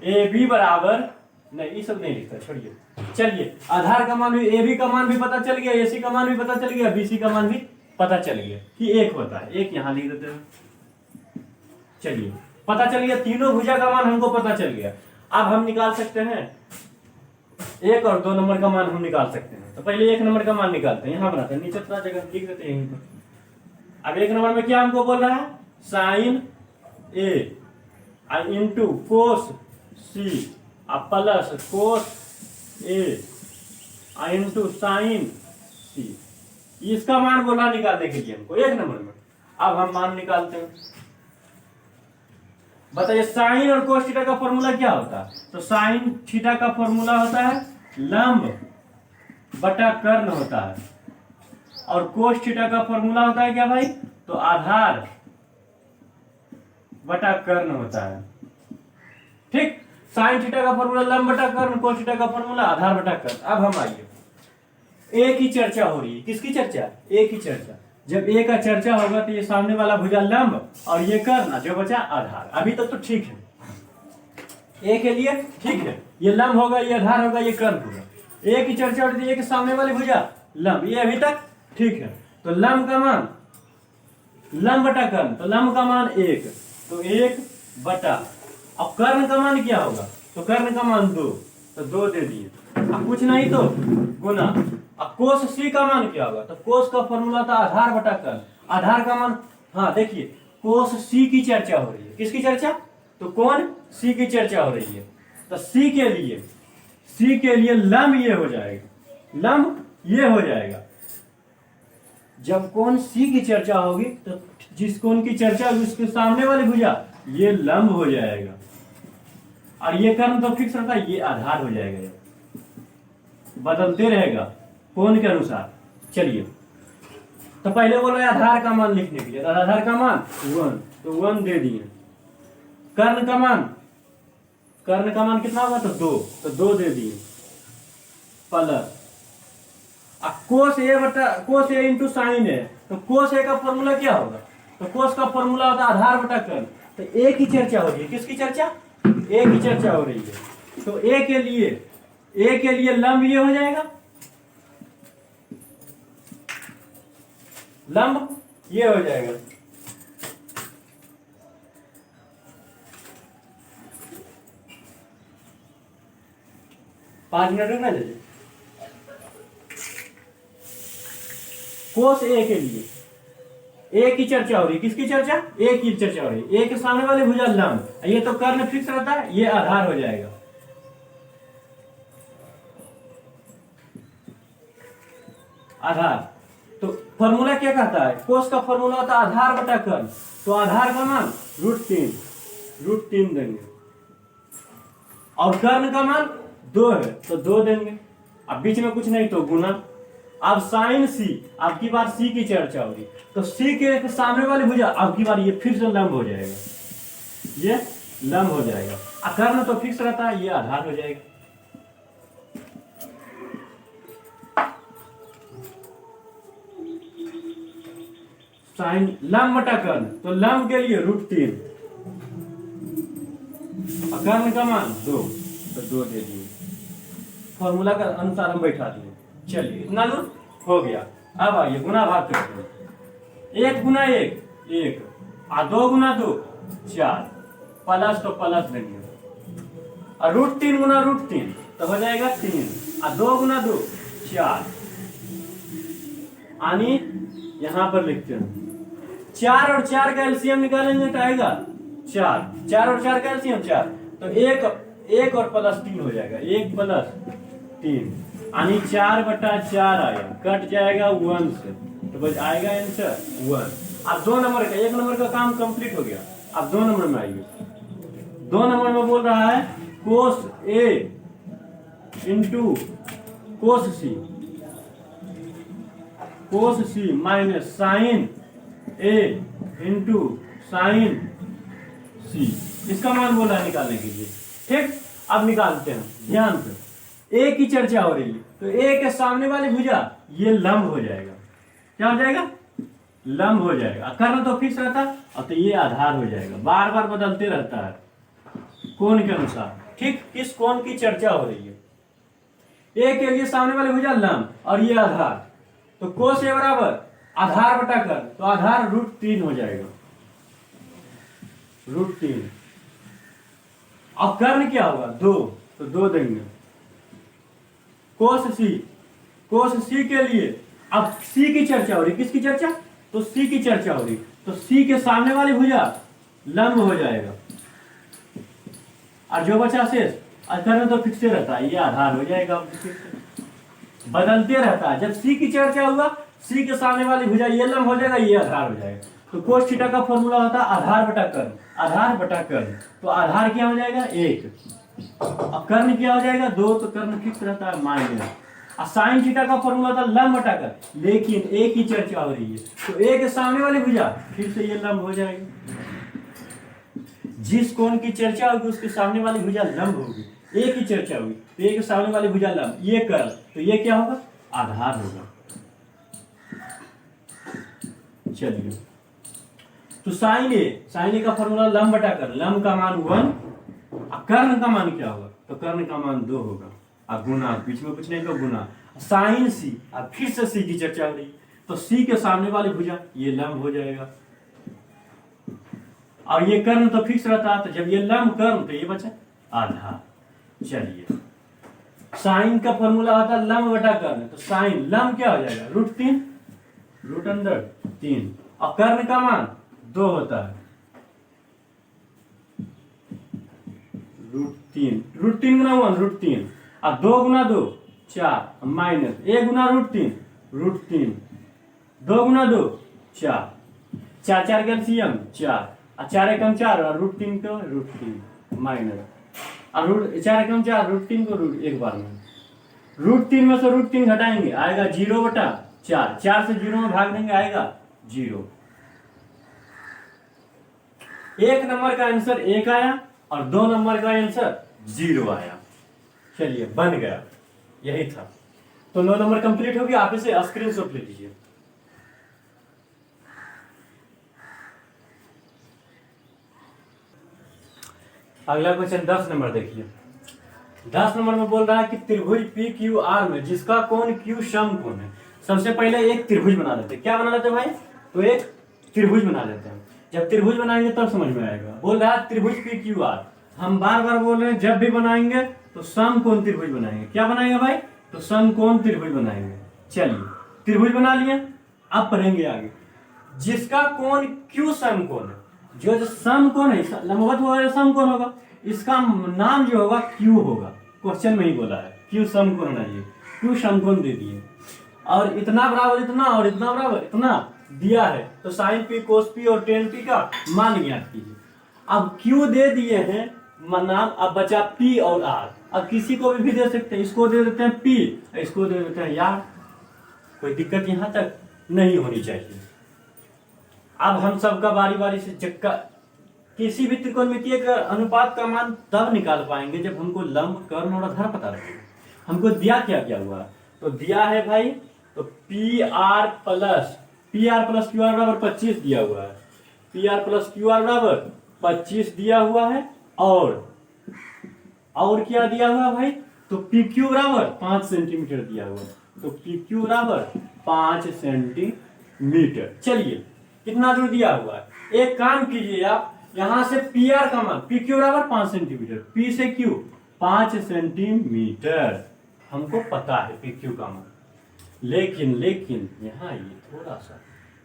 [SPEAKER 1] ए बी बराबर, नहीं ये सब नहीं लिखता, छोड़िए। चलिए आधार का मान भी, ए बी का मान भी पता चल गया, एसी का मान भी पता चल गया, बीसी का मान भी पता चल गया कि 1 होता है, 1 यहां लिख देते हैं। चलिए पता चल गया, तीनों भुजा का मान हमको पता चल गया। अब हम निकाल सकते हैं 1 और 2 नंबर का मान हम निकाल सकते हैं। तो पहले 1 नंबर का मान निकालते हैं, यहां बनाते हैं, नीचे थोड़ा जगह लिख देते हैं यहीं पर। अब 1 नंबर में क्या हमको बोल रहा है? Sine A into cos C plus cos A into sine C, इसका मान बोला निकालने के लिए हमको 1 नंबर में। अब हम मान निकालते हैं। बताइए साइन और कोस थीटा का फॉर्मूला क्या होता है? तो साइन थीटा का फॉर्मूला होता है लंब बटा कर्ण होता है, और कोस थीटा का फॉर्मूला होता है क्या भाई? तो आधार बटा कर्ण होता है। ठीक, साइन थीटा का फॉर्मूला लंब बटा कर्ण, कोस थीटा का फॉर्मूला आधार बटा कर्ण। अब हम आइए, ए की चर्चा हो रही है, किसकी चर्चा? ए की चर्चा। जब ए का चर्चा होगा तो ये सामने वाला भुजा लंब और ये कर्ण, जो बचा आधार। अभी तक तो ठीक है, ए के लिए ठीक है, ये लंब होगा, ये आधार होगा, ये कर्ण होगा। ए की चर्चा हो रही है, ए के सामने वाली भुजा लंब, ये अभी तक ठीक है। तो लंब का मान, लंब बटा कर्ण, तो लंब का मान 1, तो 1 बटा, अब कर्ण का मान क्या होगा? तो कर्ण का मान 2, तो 2 दे दिए। अब कुछ नहीं तो गुना। अब कोस सी का मान क्या होगा? तो कोस का फॉर्मूला था आधार बटा कर्ण, आधार का मान, हाँ देखिए कोस सी की चर्चा हो रही है, किसकी चर्चा? तो कौन? सी की चर्चा हो रही है। तो सी के लिए लंब ये हो जाएगा, लंब ये हो जाएगा। जब कौन सी की चर्चा होगी तो जिस कोण की चर्चा होगी उसके सामने वाली भुजा ये लंब हो जाएगा, और ये कर्ण तो फिक्स रहता है, ये आधार हो जाएगा, बदलते रहेगा कोण के अनुसार। चलिए तो पहले बोल रहे आधार का मान लिखने के लिए, तो आधार का मान 1, तो 1 दे दिए। कर्ण का मान कितना होगा? तो 2, तो 2 दे दिए plus cos A into sign ए, तो कोस ए का फॉर्मूला क्या होगा? तो कोस का फॉर्मूला होता है आधार बटा कर्ण। तो ए की चर्चा हो रही है, किसकी चर्चा? ए की चर्चा हो रही है। तो ए के लिए लंब ये हो जाएगा, लंब ये हो जाएगा। पांच मिनट रुकना चाहिए। कोस ए के लिए ए की चर्चा हो रही है। किसकी चर्चा? ए की चर्चा हो रही है। ए के सामने वाले भुजा लंब, ये तो कर्ण फिक्स रहता है, ये आधार हो जाएगा। आधार तो फॉर्मूला क्या कहता है? कोस का फॉर्मूला होता है आधार बटा कर्ण। तो आधार का मान √3 देंगे और कर्ण का मान 2 है तो 2 देंगे। अब बीच में कुछ नहीं तो गुना। अब साइन सी, आपकी बार सी की चर्चा होगी तो सी के सामने वाली भुजा आपकी बार ये फिर से लंब हो जाएगा, ये लंब हो जाएगा। कर्ण तो फिक्स रहता है, ये आधार हो जाएगा। साइन लंब बटा कर्ण, तो लंब के लिए √3 और कर्ण का मान 2 तो 2 दे दिए। फॉर्मूला का अनुसार हम बैठा दिए। चलिए इतना दूर हो गया। अब आइए गुना भाग करते हैं। 1 गुना 1 1 और 2 गुना 2 4 प्लस तो प्लस देंगे और √3 गुना √3 तो हो जाएगा 3 और 2 गुना 2 4। यानी यहां पर लिखते हैं 4 और 4 का एलसीएम निकालेंगे तो आएगा 4। 4 और 4 का एलसीएम 4 तो 1 और +3 हो जाएगा। 1 + 3 यानी 4/4 आया, कट जाएगा 1 से तो बस आएगा आंसर 1। अब 2 नंबर का, 1 नंबर का काम कंप्लीट हो गया। अब 2 नंबर में आइए। 2 नंबर में बोल रहा है कोस A into cos C minus sign A into sine C. इसका मान बोला है निकालने के लिए। ठीक, अब निकालते हैं ध्यान से। ए की चर्चा हो रही है तो ए के सामने वाली भुजा ये लंब हो जाएगा। क्या हो जाएगा? लंब हो जाएगा। कर्ण तो फिक्स रहता और तो ये आधार हो जाएगा। बार बार बदलते रहता है कोण के अनुसार। ठीक, किस कोण की चर्चा हो रही है? ए के लिए सामने वाली भुजा लंब और ये आधार, तो कोस ए बराबर आधार बटा कर्ण, तो आधार √3 हो जाएगा। √3 और कर्ण क्या होगा? 2 तो 2 देंगे। कोस सी के लिए अब सी की चर्चा हो रही। किसकी चर्चा? तो सी की चर्चा हो रही तो सी के सामने वाली भुजा लंब हो जाएगा और जो बचा शेष कर्ण तो फिक्स रहता है, ये आधार हो जाएगा। बदलते रहता है। जब सी की चर्चा होगा सी के सामने वाली भुजा ये लंब हो जाएगा, ये आधार हो जाएगा। तो कोस थीटा का फॉर्मूला होता है आधार बटा कर्ण। आधार बटा कर्ण तो आधार क्या हो जाएगा? 1 और कर्ण क्या हो जाएगा? 2 तो कर्ण फिक्स रहता है माइनस। और साइन थीटा का फॉर्मूला था लंब बटा कर्ण, लेकिन ए की चर्चा हो रही है तो ए के सामने वाली भुजा फिर से ये लंब हो जाएगी। जिस कोण की चर्चा होगी उसके सामने वाली भुजा लंब होगी। ए की चर्चा होगी तो ए के सामने वाली भुजा लंब, ये कर्ण तो ये क्या होगा? आधार होगा। चलिए तो साइन ए का फॉर्मूला लंब बटा कर्ण, लंब का मान 1 कर्ण का मान क्या होगा? तो कर्ण का मान 2 होगा। अब गुना, बीच में कुछ नहीं तो गुना। साइन सी, अब फिर से सी की चर्चा हो रही तो सी के सामने वाली भुजा ये लंब हो जाएगा और ये कर्ण तो फिक्स रहता है तो जब ये लंब कर्ण तो ये बचा आधार। चलिए साइन का फॉर्मूला होता है लंब बटा कर्ण, तो साइन लंब क्या हो जाएगा? √3 √3 और कर्ण का मान 2 होता है। √3 गुना 1 √3 और 2 गुना 2 4 माइनस 1 गुना √3 2 गुना 2 4 4 4 का एलसीएम 4 और 4 एकम 4 और √3 को √3 माइनस और 4 एकम 4 √3 को एक बार में √3 में से √3 घटाएंगे आएगा 0/4। 4 से 0 में भाग देंगे आएगा 0। 1 नंबर का आंसर 1 आया और 2 नंबर का आंसर 0 आया। चलिए बन गया, यही था। तो 9 नंबर कंप्लीट हो गया। आप इसे स्क्रीनशॉट ले लीजिए। अगला क्वेश्चन 10 नंबर देखिए। 10 नंबर में बोल रहा है कि त्रिभुज PQR में जिसका कोण Q समकोण है। सबसे पहले एक त्रिभुज बना लेते हैं। क्या बना लेते हैं भाई? तो एक त्रिभुज बना लेते हैं। जब त्रिभुज बनाएंगे तब समझ में आएगा। बोल रहा है त्रिभुज PQR, हम बार बार बोल रहे हैं जब भी बनाएंगे तो समकोण त्रिभुज बनाएंगे। क्या बनाएंगे भाई? तो समकोण त्रिभुज बनाएंगे। चलिए त्रिभुज बना लिए। अब पढ़ेंगे आगे। जिसका कोण क्यू समकोण है, जो समकोण है, लंबवत होगा या समकोण होगा, इसका नाम जो होगा क्यू होगा। क्वेश्चन में ही बोला है क्यू समकोण नहीं, क्यू समकोण दे दिए, और इतना बराबर इतना और इतना बराबर इतना दिया है, तो साइन पी कोस पी और टेन पी का मान ज्ञात कीजिए। अब क्यू दे दिए हैं नाम, अब बचा पी और आर। अब किसी को भी दे सकते हैं, इसको दे देते हैं पी, इसको दे देते हैं यार, कोई दिक्कत यहां तक नहीं होनी चाहिए। अब हम सबका बारी बारी से चक्का, किसी भी त्रिकोणमितीय का अनुपात का मान तब निकाल पाएंगे जब हमको लंब, कर्ण और आधार पता लगेगा। हमको दिया क्या क्या हुआ, तो दिया है भाई, तो P R plus Q are बराबर 25 दिया हुआ है, P R plus Q are बराबर 25 दिया हुआ है, और क्या दिया हुआ भाई, तो पी क्यू बराबर 5 सेंटीमीटर दिया हुआ है, तो पी क्यू बराबर 5 सेंटीमीटर। चलिए कितना दूर दिया हुआ है, एक काम कीजिए आप, यहां से पी आर का मान, पी क्यू बराबर 5 सेंटीमीटर, पी से क्यू 5 सेंटीमीटर हमको पता है पी क्यू का मान, लेकिन यहाँ ये थोड़ा सा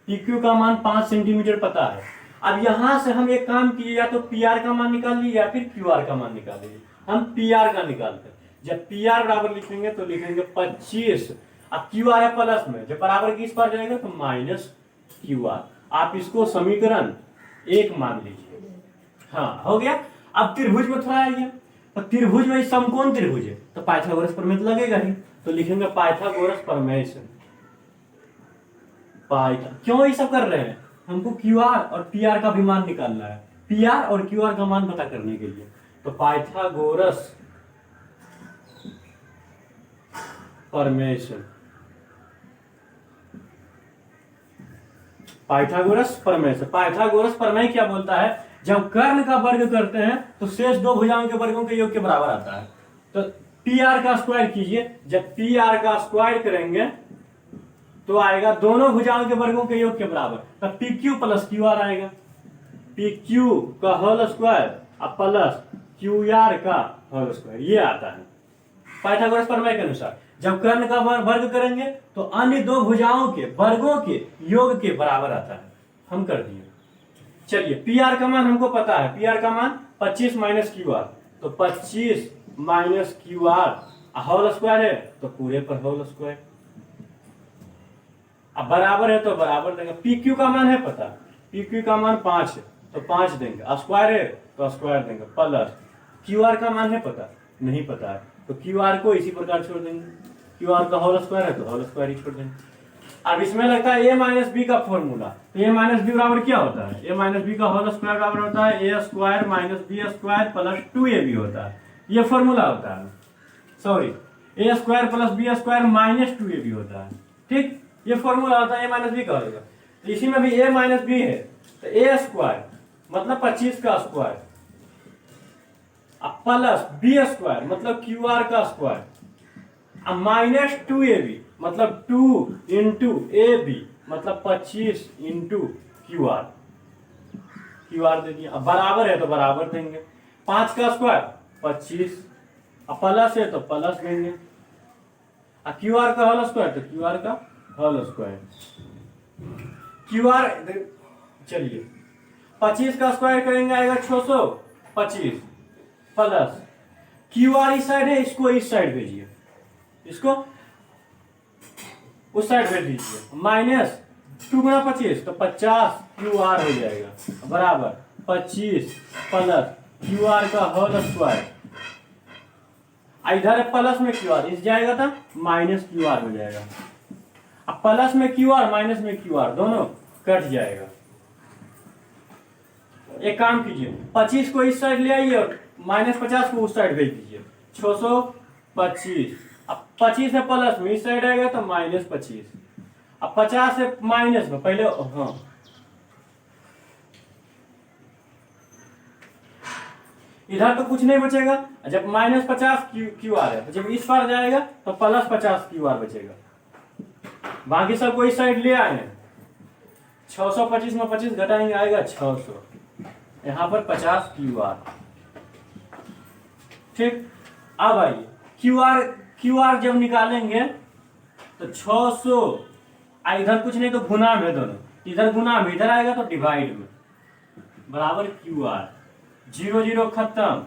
[SPEAKER 1] पी क्यू का मान 5 सेंटीमीटर पता है। अब यहां से हम एक काम कीजिए, या तो पी आर का मान निकाल लीजिए या फिर क्यू आर का मान निकाल लीजिए। हम पी आर का निकालते हैं, जब पी आर बराबर लिखेंगे तो लिखेंगे 25, अब क्यू आर है प्लस में, जब बराबर किस पर जाएगा तो माइनस क्यू आर। आप इसको समीकरण 1 मान लीजिए। हाँ हो गया। अब त्रिभुज में थोड़ा आइए, तो त्रिभुज में समकोण त्रिभुज है तो पाइथागोरस प्रमेय तो लगेगा ही, तो लिखेंगे पाइथागोरस प्रमेय से। क्यों ये सब कर रहे हैं, हमको क्यू आर और पी आर का भी मान निकालना है, पी आर और क्यू आर का मान पता करने के लिए, तो पाइथागोरस प्रमेय से, पाइथागोरस प्रमेय से। पाइथागोरस प्रमेय क्या बोलता है, जब कर्ण का वर्ग करते हैं तो शेष दो भुजाओं के वर्गों के योग के बराबर आता है। तो पी आर का स्क्वायर कीजिए, जब पी आर का स्क्वायर करेंगे तो आएगा दोनों भुजाओं के वर्गों के योग के बराबर, तो P Q plus Q R आएगा, पी क्यू का whole square plus Q R का होल स्क्वायर, ये आता है पाइथागोरस प्रमेय के अनुसार। जब कर्ण का वर्ग करेंगे तो अन्य दो भुजाओं के वर्गों के योग के बराबर आता है। हम कर दिए। चलिए पी आर का मान हमको पता है, पी आर का मान 25 माइनस क्यू आर, तो 25 minus Q R whole square है तो पूरे पर होल स्क्वायर, अब बराबर है तो बराबर देंगे। पी क्यू का मान है पता, पी क्यू का मान 5 है तो 5 देंगे, स्क्वायर है तो स्क्वायर देंगे, प्लस क्यू आर का मान है पता, नहीं पता है तो क्यू आर को इसी प्रकार छोड़ देंगे, क्यू आर का होल स्क्वायर है तो होल स्क्वायर ही छोड़ देंगे। अब इसमें लगता है ए माइनस बी का फॉर्मूला, तो ए माइनस बी बराबर क्या होता है, ए माइनस बी का होल स्क्वायर बराबर होता है ए square minus B square plus 2ab होता है, ये फॉर्मूला होता है, sorry a square plus B square minus 2ab होता है, ठीक, ये फॉर्मूला होता है ए माइनस बी का होगा। तो इसी में भी ए माइनस बी है तो ए स्क्वायर मतलब 25 का स्क्वायर प्लस बी स्क्वायर मतलब क्यू आर का स्क्वायर माइनस 2ab मतलब 2 इंटू ए बी मतलब 25 into Q R, Q R दे दिया। अब बराबर है तो बराबर देंगे, 5 का स्क्वायर 25, अब प्लस है तो प्लस देंगे, अब क्यू आर का होल स्क्वायर तो क्यू आर का होल स्क्वायर, क्यू आर चलिए 25 का स्क्वायर करेंगे आएगा 625 प्लस क्यू आर इस साइड है, इसको इस साइड भेजिए, इसको उस साइड भेज दीजिए, माइनस 2 गुना 25 तो 50 क्यू आर हो जाएगा बराबर 25 प्लस क्यू आर का होल स्क्वायर, इधर प्लस में क्यू आर इस जाएगा था माइनस क्यू आर हो जाएगा, अब प्लस में क्यू आर माइनस में क्यू आर दोनों कट जाएगा। एक काम कीजिए 25 को इस साइड ले आइए और माइनस 50 को उस साइड भेज दीजिए, 625, अब 25 है प्लस में इस साइड आएगा तो माइनस 25, अब 50 है माइनस में पहले, हाँ इधर तो कुछ नहीं बचेगा, जब माइनस 50 क्यू आर है तो जब इस पार जाएगा तो प्लस 50 क्यू आर बचेगा, बाकी सब को इस साइड ले आए हैं, 625 में 25 घटाएंगे आएगा 600, यहां पर 50 क्यू आर, ठीक। अब आइए क्यू आर जब निकालेंगे तो 600 इधर कुछ नहीं तो गुना में दोनों, इधर गुना में इधर आएगा तो डिवाइड में, बराबर क्यू आर। 0 0 खत्म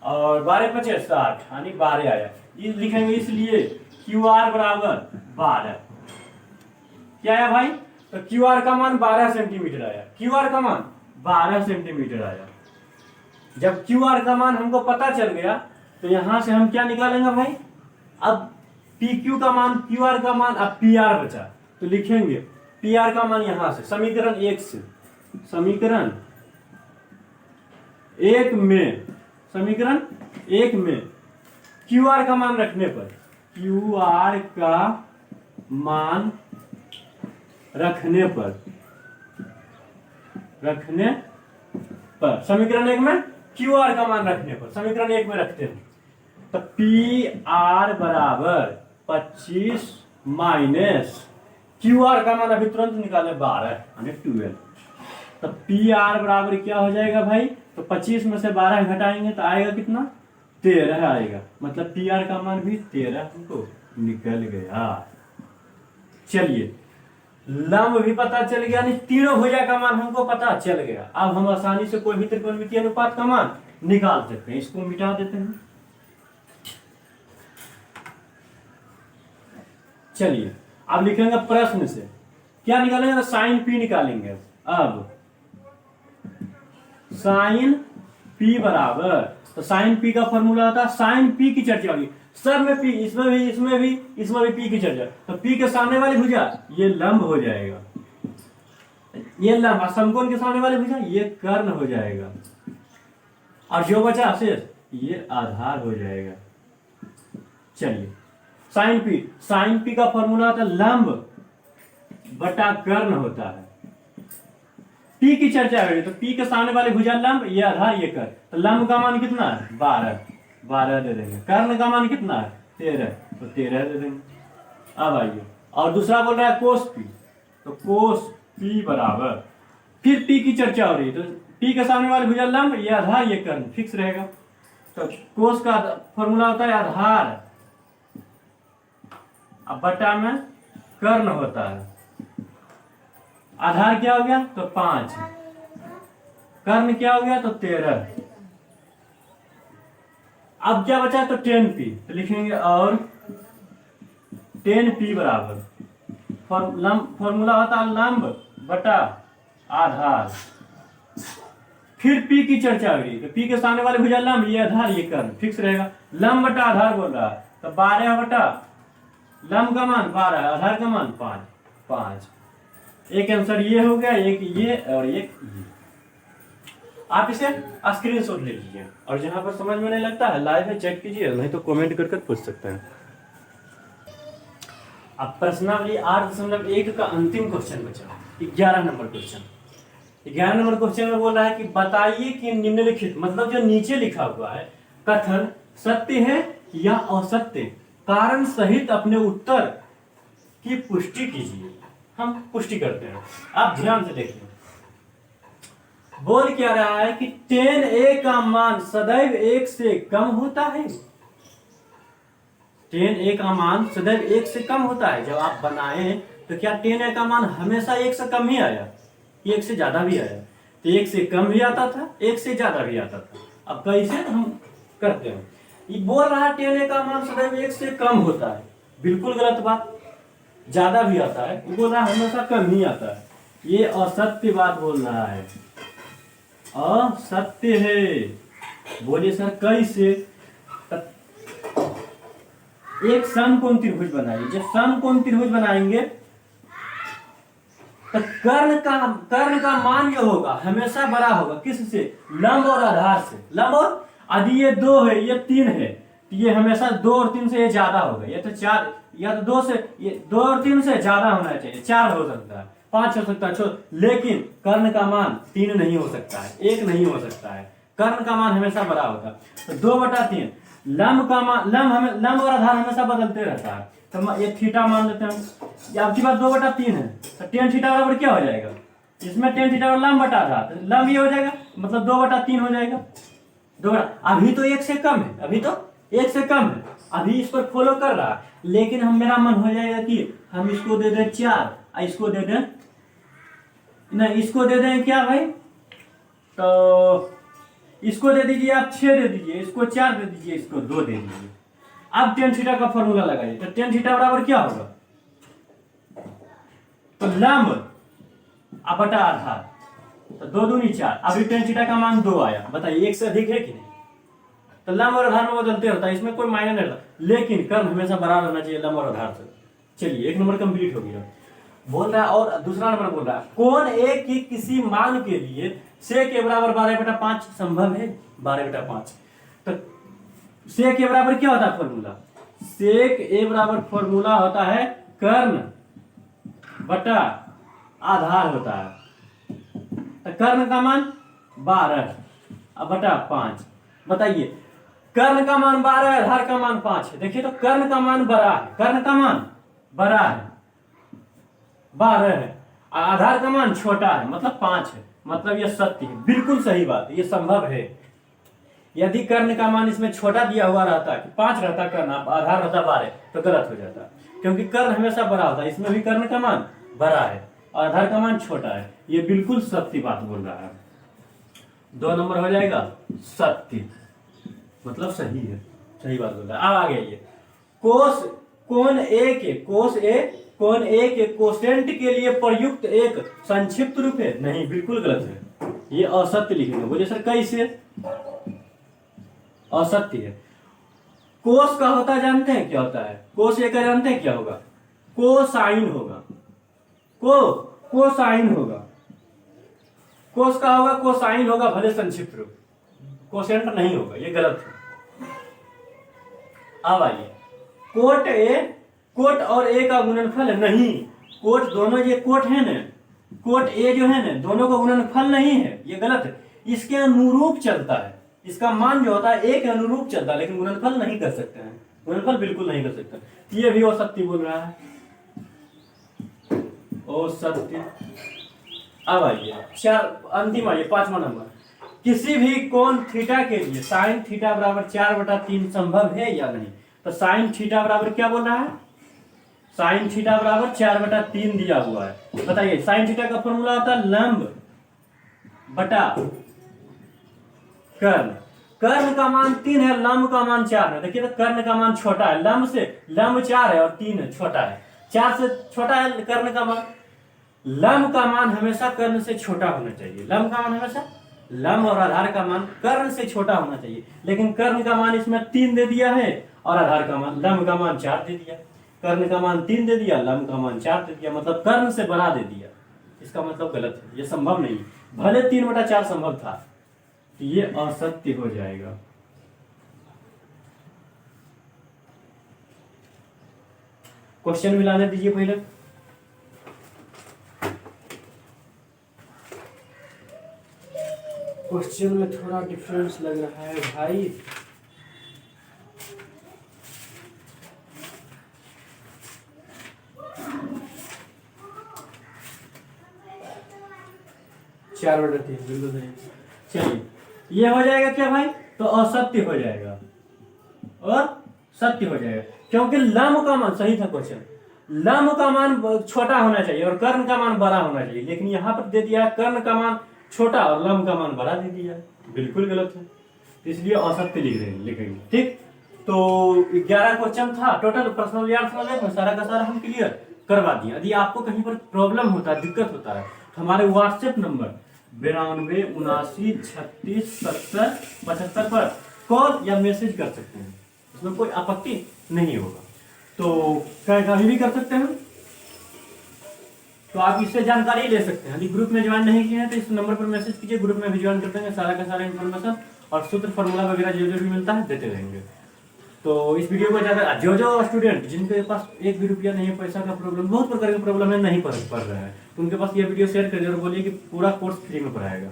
[SPEAKER 1] और 12 5 60 यानी 12 आया। ये लिखेंगे इसलिए क्यू आर बराबर 12। क्या आया भाई? तो क्यू आर का मान 12 सेंटीमीटर आया। क्यू आर का मान 12 सेंटीमीटर आया। जब क्यू आर का मान हमको पता चल गया तो यहां से हम क्या निकालेंगे भाई? अब पी क्यू का मान, क्यू आर का मान, अब पी आर बचा तो लिखेंगे पी आर का मान यहां से समीकरण 1 से, समीकरण 1 में, समीकरण 1 में क्यू आर का मान रखने पर, क्यू आर का मान रखने पर, समीकरण 1 में क्यू आर का मान रखने पर, समीकरण 1 में रखते हैं तो पी आर बराबर 25 माइनस क्यू आर का मान अभी तुरंत निकाले 12 यानी 12। तो पी आर बराबर क्या हो जाएगा भाई? तो 25 में से 12 घटाएंगे तो आएगा कितना? 13 आएगा। मतलब पी आर का मान भी 13 हमको निकल गया। चलिए लंब भी पता चल गया, नहीं तीनों भुजा का मान हमको पता चल गया। अब हम आसानी से कोई भी त्रिकोणमितीय अनुपात का मान निकाल सकते हैं। इसको मिटा देते हैं। चलिए अब लिखेंगे प्रश्न से क्या निकालेंगे? तो साइन पी निकालेंगे। अब साइन पी बराबर, तो साइन पी का फॉर्मूला होता है, साइन पी की चर्चा होगी सब में पी, इसमें भी, इसमें भी, इसमें भी पी की चर्चा। तो पी के सामने वाली भुजा ये लंब हो जाएगा, ये लंब, समकोण के सामने वाली भुजा ये कर्ण हो जाएगा, और जो बचा शेष ये आधार हो जाएगा। चलिए साइन पी का फॉर्मूला होता है लंब बटा कर्ण होता है। पी की चर्चा है तो पी के सामने वाली भुजा लंब, ये आधार, ये कर्ण। तो लंब का मान कितना है? 12 दे देंगे। कर्ण का मान कितना है? 13, तो 13 दे देंगे। अब आइए और दूसरा बोल रहा है कोस पी, तो कोस पी बराबर, फिर पी की चर्चा हो रही है तो पी के सामने वाली भुजा लंब, ये आधार, ये कर्ण, फिक्स रहेगा। तो कोस का फॉर्मूला होता है आधार, अब बटा में कर्ण होता है। आधार क्या हो गया? तो 5, कर्ण क्या हो गया? तो 13। अब क्या बचा? तो 10p, तो लिखेंगे और 10p बराबर फॉर्मूला होता है लंब बटा आधार, फिर p की चर्चा हो रही तो p के सामने वाले भुजा लंब, ये आधार, ये कर्ण, फिक्स रहेगा। लंब बटा आधार बोल रहा है तो 12 बटा लंब का मान 12, आधार का मान 5। एक आंसर ये हो गया, एक ये और एक ये। आप इसे स्क्रीनशॉट ले लीजिए और जहां पर समझ में नहीं लगता है लाइव में चेक कीजिए, नहीं तो कमेंट कर पूछ सकते हैं। अब प्रश्नावली 8.1 का अंतिम क्वेश्चन बचा 11 नंबर क्वेश्चन। 11 नंबर क्वेश्चन में बोल रहा है कि बताइए कि निम्नलिखित, मतलब जो नीचे लिखा हुआ है कथन सत्य है या असत्य, कारण सहित अपने उत्तर की पुष्टि कीजिए। हम पुष्टि करते हैं, आप ध्यान से देखिए। बोल क्या रहा है कि 10a का मान सदैव 1 से कम होता है। 10a का मान सदैव 1 से कम होता है। जब आप बनाए तो क्या 10a का मान हमेशा 1 से कम ही आया? 1 से ज्यादा भी आया? तो 1 से कम भी आता था, 1 से ज्यादा भी आता था। अब कैसे हम करते हैं? ये बोल रहा है 10a का मान सदैव 1 से कम होता है, बिल्कुल गलत बात। ज्यादा भी आता है, वो बोल रहा है हमेशा कम ही आता है। ये असत्य बात बोल रहा है, असत्य है। बोलिए सर कैसे? एक समकोण त्रिभुज बनाइए। जब समकोण त्रिभुज बनाएंगे तो कर्ण का मान जो होगा हमेशा बड़ा होगा, किससे? लंब और आधार से। लंब और, यदि ये 2 है ये 3 है तो ये हमेशा 2 और 3 से ये ज्यादा होगा। ये तो 4 या तो 2 से, ये 2 और 3 से ज्यादा होना चाहिए। 4 हो सकता है, 5 हो सकता है, लेकिन कर्ण का मान 3 नहीं हो सकता है, 1 नहीं हो सकता है। कर्ण का मान हमेशा बड़ा होगा। तो 2/3 लंब का मान, लंब और आधार हमेशा बदलते रहता है। तो ये थीटा मान लेते हैं। आपकी बात 2/3 है तो tan थीटा बराबर क्या हो जाएगा? इसमें tan थीटा लंब बटा आधार, तो लंब ये हो जाएगा, मतलब 2/3 हो जाएगा। अभी तो 1 से कम है, अभी तो एक से कम है, अभी इस पर फॉलो कर रहा है, लेकिन हम मेरा मन हो जाएगा कि हम इसको दे दें 4, इसको दे दें, नहीं इसको दे दें क्या भाई, तो इसको दे दीजिए आप 6 दे दीजिए, इसको 4 दे दीजिए, इसको 2 दे दीजिए। अब टेन थीटा का फॉर्मूला लगाइए, तो टेन थीटा बराबर क्या होगा, तो लंब बटा आधार, तो 2 दूनी 4। अभी टेन थीटा का मान 2 आया, बताइए एक से अधिक है कि नहीं, तो लंब और आधार में बदलते होता है, इसमें कोई मायने नहीं रहता, लेकिन कर्म हमेशा बराबर रहना चाहिए लंब और आधार से। चलिए एक नंबर कंप्लीट हो गया। बोल रहा है और दूसरा नंबर बोल रहा है कोण ए की किसी मान के लिए सेक के बराबर 12/5 संभव है, 12/5। तो सेक के बराबर क्या होता है फॉर्मूला, सेक ए बराबर फॉर्मूला होता है कर्ण बटा आधार होता है, तो कर्ण का मान 12/5। बताइए कर्ण का मान 12 है, आधार का मान 5 है। देखिए तो कर्ण का मान बड़ा है, कर्ण का मान बड़ा है 12 है, आधार का मान छोटा है मतलब 5 है, मतलब यह सत्य है, बिल्कुल सही बात है, यह संभव है। यदि कर्ण का मान इसमें छोटा दिया हुआ रहता कि 5 रहता कर्ण, आधार रहता 12, तो गलत हो जाता, क्योंकि कर्ण हमेशा बड़ा होता है, इसमें भी कर्ण का मान बड़ा है और आधार का मान छोटा है, ये बिल्कुल सत्य बात बोल रहा है। 2 नंबर हो जाएगा सत्य, मतलब सही है, सही बात बोल रहा है। अब आ गया ये कोण ए के कोसेंट के लिए प्रयुक्त एक संक्षिप्त रूप है, नहीं बिल्कुल गलत है, ये असत्य लिखेंगे। बोलिए सर कैसे, असत्य है। कोस का होता जानते हैं क्या होता है, कोस ए का जानते हैं क्या होगा, कोसाइन होगा, कोसाइन होगा, कोस का होगा कोसाइन होगा, भले संक्षिप्त रूप, कोसेंट नहीं होगा, ये गलत है। अब आइए कोट और ए का गुणनफल नहीं, कोट दोनों ये कोट है ना, कोट ए जो है ना, दोनों का गुणनफल नहीं है, ये गलत है, इसके अनुरूप चलता है, इसका मान जो होता है ए के अनुरूप चलता है, लेकिन गुणनफल नहीं कर सकते हैं, गुणनफल बिल्कुल नहीं कर सकते। ये भी वो सत्य बोल रहा है, ओ सत्य। अब आइए अंतिम आइए 5वां नंबर, किसी भी कोण थीटा के लिए साइन थीटा बराबर 4/3 संभव है या नहीं। तो साइन थीटा बराबर क्या बोल रहा है, साइन थीटा बराबर 4/3 दिया हुआ है। बताइए साइन थीटा का फॉर्मूला होता है लंब बटा कर्ण, कर्ण का मान 3 है, लंब का मान 4 है। देखिए तो कर्ण का मान छोटा है, लंब 4 है और 3 है, छोटा है, 4 से छोटा है कर्ण का मान। लंब का मान हमेशा कर्ण से छोटा होना चाहिए, लंब का मान हमेशा, लंब और आधार का मान कर्ण से छोटा होना चाहिए, लेकिन कर्ण का मान इसमें 3 दे दिया है और आधार का मान, लंब का मान 4 दे दिया, कर्ण का मान 3 दे दिया, लंब का मान 4 दे दिया, मतलब कर्ण से बड़ा दे दिया। इसका मतलब गलत है, ये संभव नहीं, भले 3/4 संभव था, तो ये असत्य हो जाएगा। क्वेश्चन मिलाने दीजिए पहले। क्वेश्चन में थोड़ा डिफरेंस लग रहा है भाई, चार बटा 3 बिल्कुल सही। चलिए ये हो जाएगा क्या भाई, तो असत्य हो जाएगा और सत्य हो जाएगा, क्योंकि लंब का मान, सही था क्वेश्चन, लंब का मान छोटा होना चाहिए और कर्ण का मान बड़ा होना चाहिए, लेकिन यहाँ पर दे दिया कर्ण का मान छोटा और लंब का मान बड़ा दे दिया, बिल्कुल गलत है, इसलिए असत्य लिखेंगे। ठीक, तो 11 क्वेश्चन था टोटल, पर्सनल में सारा का सारा हम क्लियर करवा दिए। यदि आपको कहीं पर प्रॉब्लम होता है, दिक्कत होता है, तो हमारे व्हाट्सएप नंबर 92 79 36 70 75 पर कॉल या मैसेज कर सकते हैं, इसमें कोई आपत्ति नहीं होगा, तो कभी भी कर सकते हैं। तो आप इससे जानकारी ले सकते हैं। यदि ग्रुप में ज्वाइन नहीं किए हैं तो इस नंबर पर मैसेज कीजिए, ग्रुप में भी ज्वाइन कर देंगे, सारा का सारा इन्फॉर्मेशन और सूत्र फॉर्मूला वगैरह जो भी मिलता है देते रहेंगे। तो इस वीडियो को ज़्यादा जो स्टूडेंट जिनके पास 1 भी रुपया नहीं है, पैसा का प्रॉब्लम, बहुत प्रकार की प्रॉब्लम है, नहीं पढ़ रहे हैं, तो उनके पास ये वीडियो शेयर करिए और बोलिए कि पूरा कोर्स फ्री में पढ़ाएगा।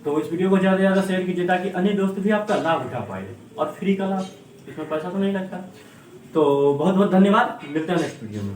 [SPEAKER 1] तो इस वीडियो को ज़्यादा से ज़्यादा शेयर कीजिए ताकि अन्य दोस्त भी आपका लाभ उठा पाए, और फ्री का लाभ, इसमें पैसा तो नहीं लगता। तो बहुत बहुत धन्यवाद, मिलते हैं नेक्स्ट वीडियो में।